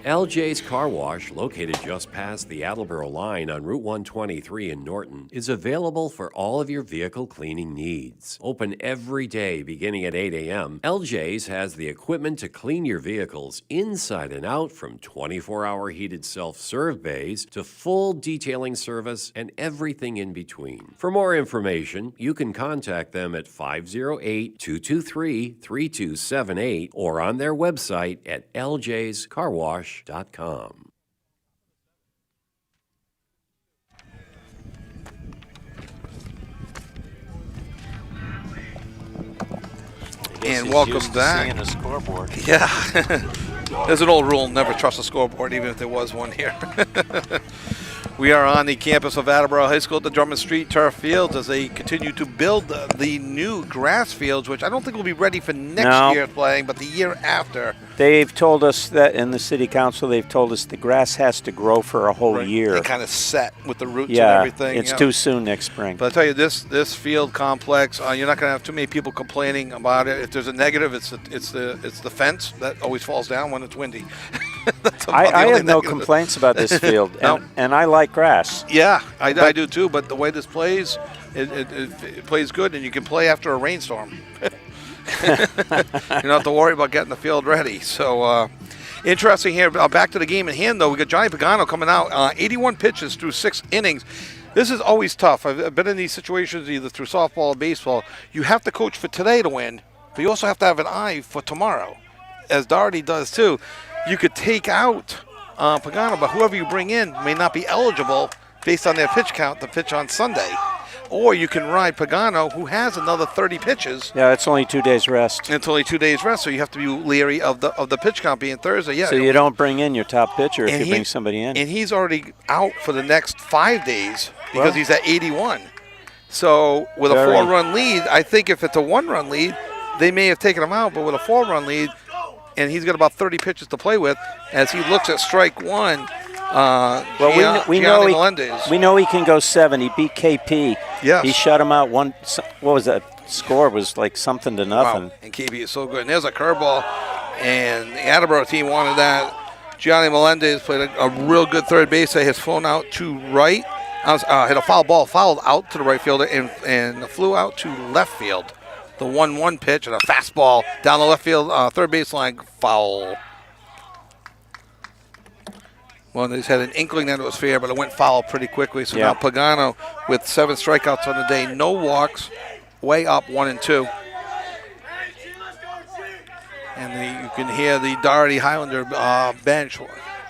LJ's Car Wash, located just past the Attleboro line on Route 123 in Norton, is available for all of your vehicle cleaning needs. Open every day beginning at 8 a.m., LJ's has the equipment to clean your vehicles inside and out, from 24-hour heated self-serve bays to full detailing service and everything in between. For more information, you can contact them at 508-223-3278 or on their website at ljscarwash.com. Guess And he's welcome used to back. seeing a scoreboard. Yeah. There's an old rule, never trust a scoreboard, even if there was one here. We are on the campus of Attleboro High School at the Drummond Street Turf Fields as they continue to build the new grass fields, which I don't think will be ready for next year's playing, but the year after. They've told us that in the city council, they've told us the grass has to grow for a whole year. They kind of set with the roots and Yeah, everything. it's too soon next spring. But I tell you, this field complex, you're not going to have too many people complaining about it. If there's a negative, it's the fence that always falls down when it's windy. That's about the I only have no negative. complaints about this field, No. and I like grass. Yeah, I do too. But the way this plays, it plays good, and you can play after a rainstorm. You don't have to worry about getting the field ready. So interesting here. Back to the game at hand, though. We got Johnny Pagano coming out. 81 pitches through 6 innings. This is always tough. I've been in these situations either through softball or baseball. You have to coach for today to win, but you also have to have an eye for tomorrow, as Doherty does too. You could take out Pagano, but whoever you bring in may not be eligible based on their pitch count to pitch on Sunday. Or you can ride Pagano, who has another 30 pitches. Yeah, it's only 2 days rest. It's only 2 days rest, so you have to be leery of the pitch count being Thursday. Yeah. So you don't bring in your top pitcher if And you bring somebody in. And he's already out for the next 5 days because Well. he's at 81. So with a Very. 4-run lead, I think if it's a 1-run lead, they may have taken him out. But with a 4-run lead, and he's got about 30 pitches to play with, as he looks at strike one. Well, we Gianni know Melendez. we know he can go 7. He beat KP. Yes. He shut him out one. What was that score? Was like something to nothing. Wow. And KB is so good. And there's a curveball, and the Attleboro team wanted that. Gianni Melendez played a real good third base. He has flown out to right. Hit a foul ball, fouled out to the right fielder, and flew out to left field. The 1-1 pitch and a fastball down the left field, third baseline, foul. Well, they had an inkling that it was fair, but it went foul pretty quickly. So now Pagano with 7 strikeouts on the day, no walks, way up 1-2. And you can hear the Doherty Highlander bench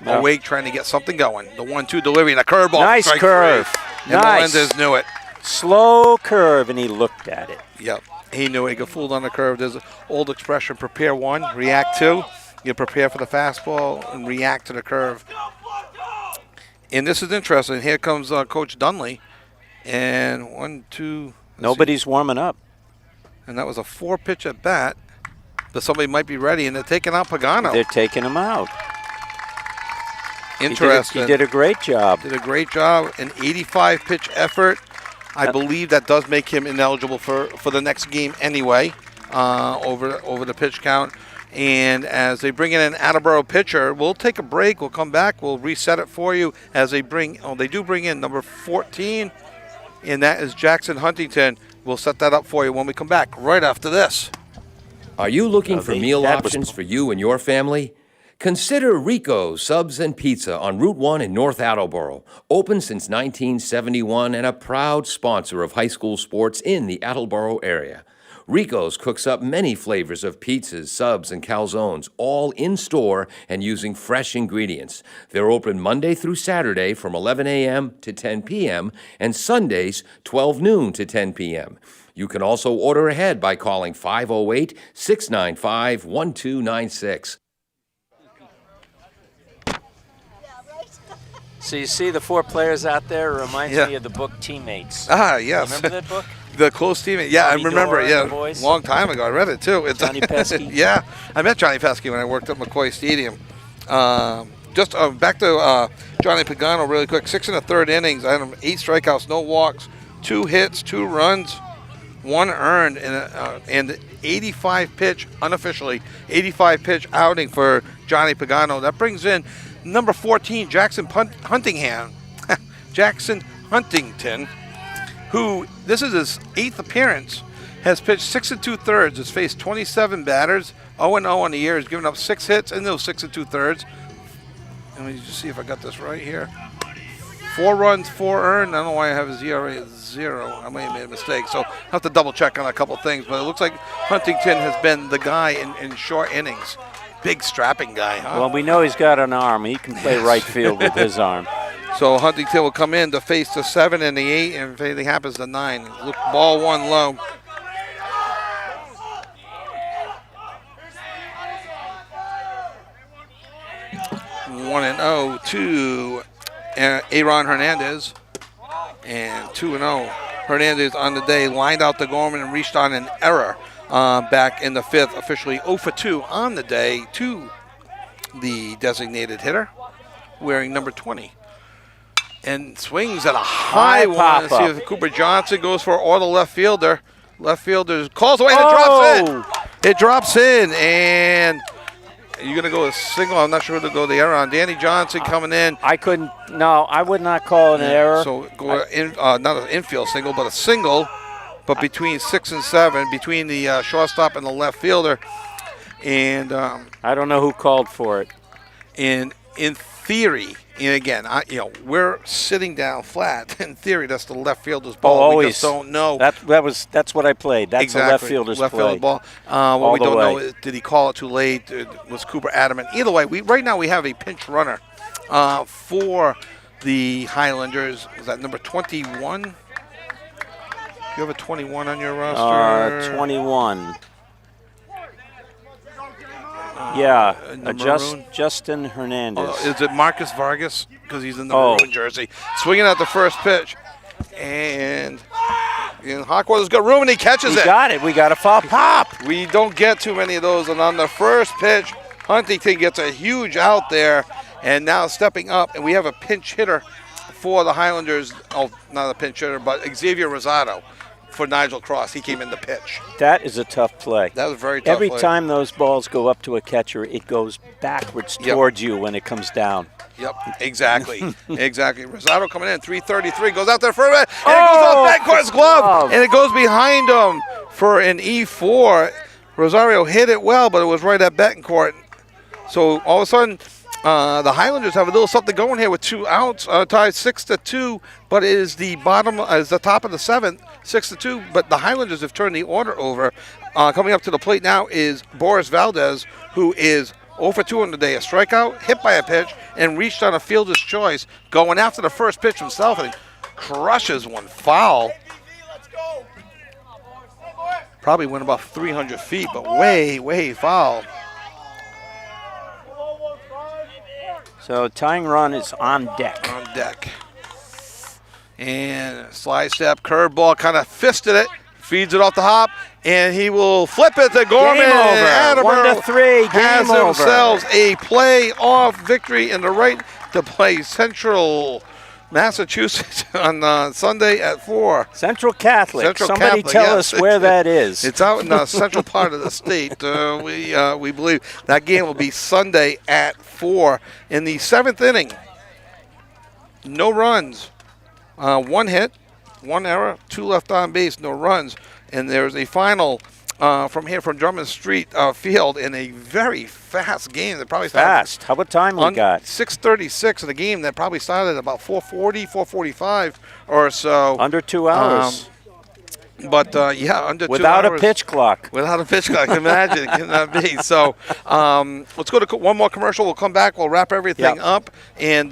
awake trying to get something going. The 1-2 delivery and a curveball. Nice strike curve. 3. And Nice. Melendez knew it. Slow curve, and he looked at it. Yep. He knew he got fooled on the curve. There's an old expression, prepare 1, react 2. You prepare for the fastball and react to the curve. And this is interesting. Here comes Coach Dunley. And 1, 2. Nobody's warming up. And that was a 4-pitch at bat. But somebody might be ready, and they're taking out Pagano. They're taking him out. Interesting. He did a great job. Did a great job. An 85-pitch effort. I believe that does make him ineligible for the next game anyway, over the pitch count. And as they bring in an Attleboro pitcher, we'll take a break. We'll come back. We'll reset it for you as they do bring in number 14, and that is Jackson Huntington. We'll set that up for you when we come back right after this. Are you looking for meal that was- options for you and your family? Consider Rico's Subs and Pizza on Route 1 in North Attleboro. Open since 1971 and a proud sponsor of high school sports in the Attleboro area. Rico's cooks up many flavors of pizzas, subs, and calzones, all in-store and using fresh ingredients. They're open Monday through Saturday from 11 a.m. to 10 p.m. and Sundays 12 noon to 10 p.m. You can also order ahead by calling 508-695-1296. So you see the 4 players out there. It reminds Yeah. me of the book Teammates. Yes. Remember that book? The close team. Yeah, Johnny I remember it. Dore Yeah, and the boys. long time ago. I read it too. It's Johnny Pesky? Yeah, I met Johnny Pesky when I worked at McCoy Stadium. Just back to Johnny Pagano really quick. 6 1/3 innings. I had him 8 strikeouts, no walks, 2 hits, 2 runs, 1 earned, and 85 pitch unofficially 85 pitch outing for Johnny Pagano. That brings in number 14, Jackson Huntington. Jackson Huntington, who this is his 8th appearance, has pitched 6 2/3. Has faced 27 batters, 0-0 on the year. Has given up 6 hits in those 6 2/3. Let me just see if I got this right here. 4 runs, 4 earned. I don't know why I have his ERA at 0. I may have made a mistake, so I'll have to double check on a couple things. But it looks like Huntington has been the guy in short innings. Big strapping guy, huh? Well, we know he's got an arm. He can play right field with his arm. So Huntington will come in to face the 7 and the 8, and if anything happens, the 9. Look, ball 1 low. 1-0 to Aaron Hernandez. And 2-0. Hernandez on the day lined out the Gorman and reached on an error back in the fifth. Officially 0 for 2 on the day to the designated hitter, wearing number 20. And swings at a high one. See if Cooper Johnson goes for or the left fielder. Left fielder calls away and it drops in. It drops in, and you're going to go a single. I'm not sure who to go the error on. Danny Johnson coming in. I would not call it an error. So go not an infield single, but a single. But between 6 and 7, between the shortstop and the left fielder. And I don't know who called for it. in theory, and again, we're sitting down flat. In theory, that's the left fielder's ball. Always. We just don't know. That's what I played. That's exactly. a left fielder's left play. fielder ball. What we the don't know way. is, did he call it too late? Was Cooper adamant? Either way, right now we have a pinch runner for the Highlanders. Is that number 21? You have a 21 on your roster? 21. Yeah, maroon? Justin Hernandez. Is it Marcus Vargas? Because he's in the maroon jersey. Swinging at the first pitch. And Hawkwater's got room, and he catches it. We got it. We got a foul pop. We don't get too many of those. And on the first pitch, Huntington gets a huge out there. And now stepping up, and we have a pinch hitter for the Highlanders. Oh, not a pinch hitter, but Xavier Rosado for Nigel Cross. He came in the pitch. That is a tough play. That was a very tough Every play. time those balls go up to a catcher, it goes backwards towards you when it comes down. Yep, exactly. Exactly. Rosado coming in, 333, goes out there for a minute, and it goes off backcourt's glove, and it goes behind him for an E4. Rosario hit it well, but it was right at Betancourt. So all of a sudden, the Highlanders have a little something going here with 2 outs, tied 6-2, but it is the top of the 7th, 6-2. But the Highlanders have turned the order over. Coming up to the plate now is Boris Valdez, who is 0 for 2 on the day. A strikeout, hit by a pitch, and reached on a fielder's choice, going after the first pitch himself, and crushes one foul. Probably went about 300 feet, but way, way foul. So tying run is on deck. On deck. And slide step, curveball, kind of fisted it, feeds it off the hop, and he will flip it to Gorman. Game over. Attleboro 1-3, game has over. themselves a playoff victory in the right to play Central Massachusetts on Sunday at 4. Central Catholic. Central Somebody Catholic, tell yes. us where that is. It's out in the central part of the state. We believe that game will be Sunday at 4. In the 7th inning, no runs, 1 hit, 1 error, 2 left on base, no runs. And there's a final from Drummond Street Field in a very fast game that probably started Fast. How about time we got? 6:36 in the game that probably started at about 4:40, 4:45 or so. Under 2 hours. But under 2 hours. Without a pitch clock. Without a pitch clock, imagine it cannot be. So let's go to one more commercial. We'll come back. We'll wrap everything up, and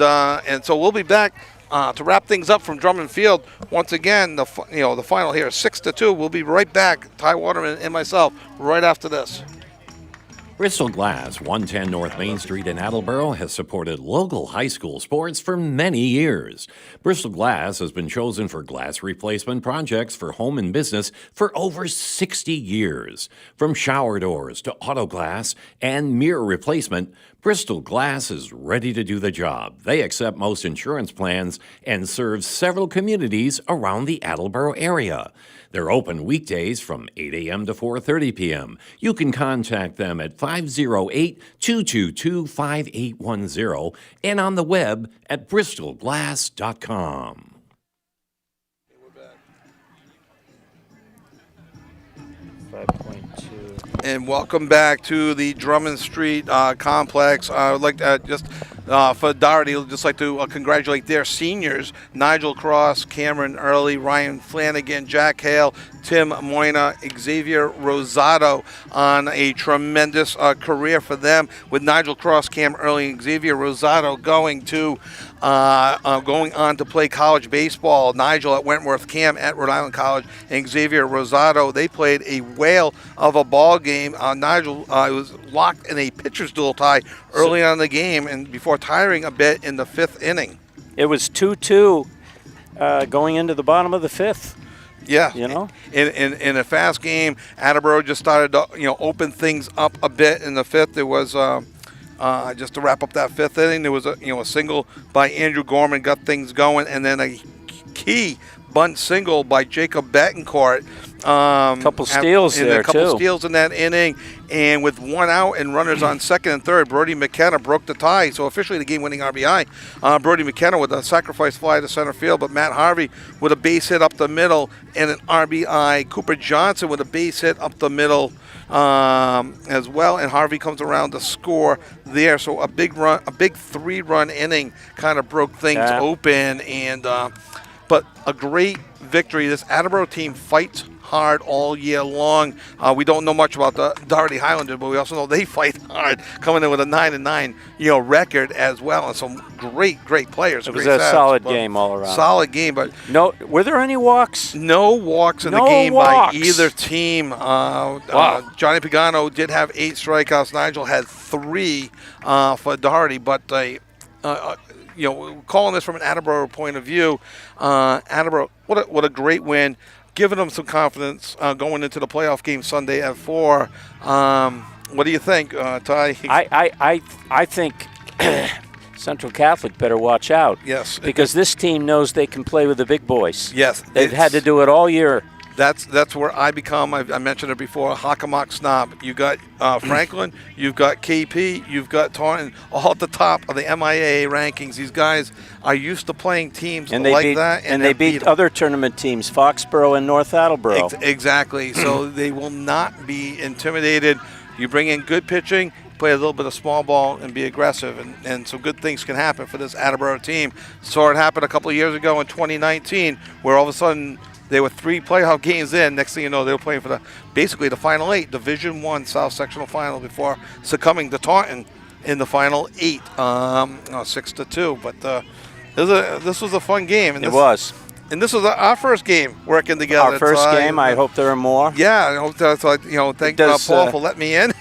so we'll be back to wrap things up from Drummond Field. Once again, the final here is 6-2. We'll be right back, Ty Waterman and myself, right after this. Bristol Glass, 110 North Main Street in Attleboro, has supported local high school sports for many years. Bristol Glass has been chosen for glass replacement projects for home and business for over 60 years. From shower doors to auto glass and mirror replacement, Bristol Glass is ready to do the job. They accept most insurance plans and serve several communities around the Attleboro area. They're open weekdays from 8 a.m. to 4:30 p.m. You can contact them at 508-222-5810 and on the web at bristolglass.com. And welcome back to the Drummond Street complex. I would like to for Doherty, I'd just like to congratulate their seniors, Nigel Cross, Cameron Early, Ryan Flanagan, Jack Hale, Tim Moina, Xavier Rosado on a tremendous career for them with Nigel Crosscam early and Xavier Rosado going on to play college baseball. Nigel at Wentworth, Cam at Rhode Island College, and Xavier Rosado. They played a whale of a ball game. Nigel was locked in a pitcher's duel tie early on in the game, and before tiring a bit in the 5th inning. It was 2-2 going into the bottom of the 5th. Yeah, you know, in a fast game, Attleboro just started to open things up a bit in the 5th. There was just to wrap up that 5th inning, there was a single by Andrew Gorman got things going, and then a key bunt single by Jacob Betancourt. Couple steals there, a couple too. steals in that inning, and with 1 out and runners on 2nd and 3rd, Brody McKenna broke the tie. So officially the game-winning RBI. Brody McKenna with a sacrifice fly to center field, but Matt Harvey with a base hit up the middle and an RBI. Cooper Johnson with a base hit up the middle as well, and Harvey comes around to score there. So a big 3-run inning kind of broke things open, and but a great victory. This Attleboro team fights hard all year long. We don't know much about the Doherty Highlanders, but we also know they fight hard, coming in with a 9-9 record as well, and some great players. It was a solid game all around. Solid game, but were there any walks? No walks in the game by either team. Johnny Pagano did have 8 strikeouts. Nigel had 3 for Doherty, but calling this from an Attleboro point of view, Attleboro, what a great win, giving them some confidence going into the playoff game Sunday at 4. What do you think, Ty? I think Central Catholic better watch out. Yes. Because this team knows they can play with the big boys. Yes. They've had to do it all year. That's where I become, I mentioned it before, a Hockomock snob. You've got Franklin, you've got KP, you've got Taunton, all at the top of the MIAA rankings. These guys are used to playing teams that. And they beat other tournament teams, Foxborough and North Attleboro. Exactly. So they will not be intimidated. You bring in good pitching, play a little bit of small ball, and be aggressive, and some good things can happen for this Attleboro team. Saw it happen a couple of years ago in 2019, where all of a sudden they were 3 playoff games in. Next thing you know, they were playing for basically the Final 8, Division I South Sectional Final, before succumbing to Taunton in the Final 8, 6-2. But this was a fun game. And it was. And this was our first game working together. Our first game. I hope there are more. Yeah, I hope that's thank Paul for letting me in.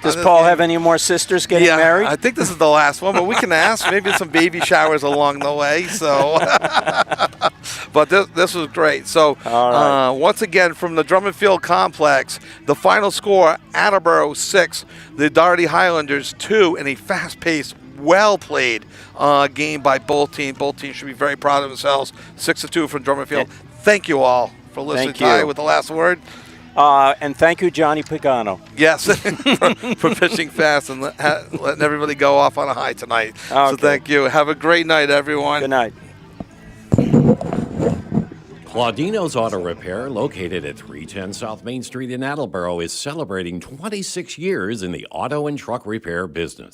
Does Paul have any more sisters getting married? I think this is the last one, but we can ask. Maybe some baby showers along the way. So, but this was great. So, once again, from the Drummond Field Complex, the final score: Attleboro 6, the Doherty Highlanders 2, in a fast-paced, well-played game by both teams. Both teams should be very proud of themselves. 6-2 from Drummond Field. Thank you all for listening. Ty, with the last word. And thank you, Johnny Pagano. Yes, for pitching fast and letting everybody go off on a high tonight. Okay. So thank you. Have a great night, everyone. Good night. Claudino's Auto Repair, located at 310 South Main Street in Attleboro, is celebrating 26 years in the auto and truck repair business.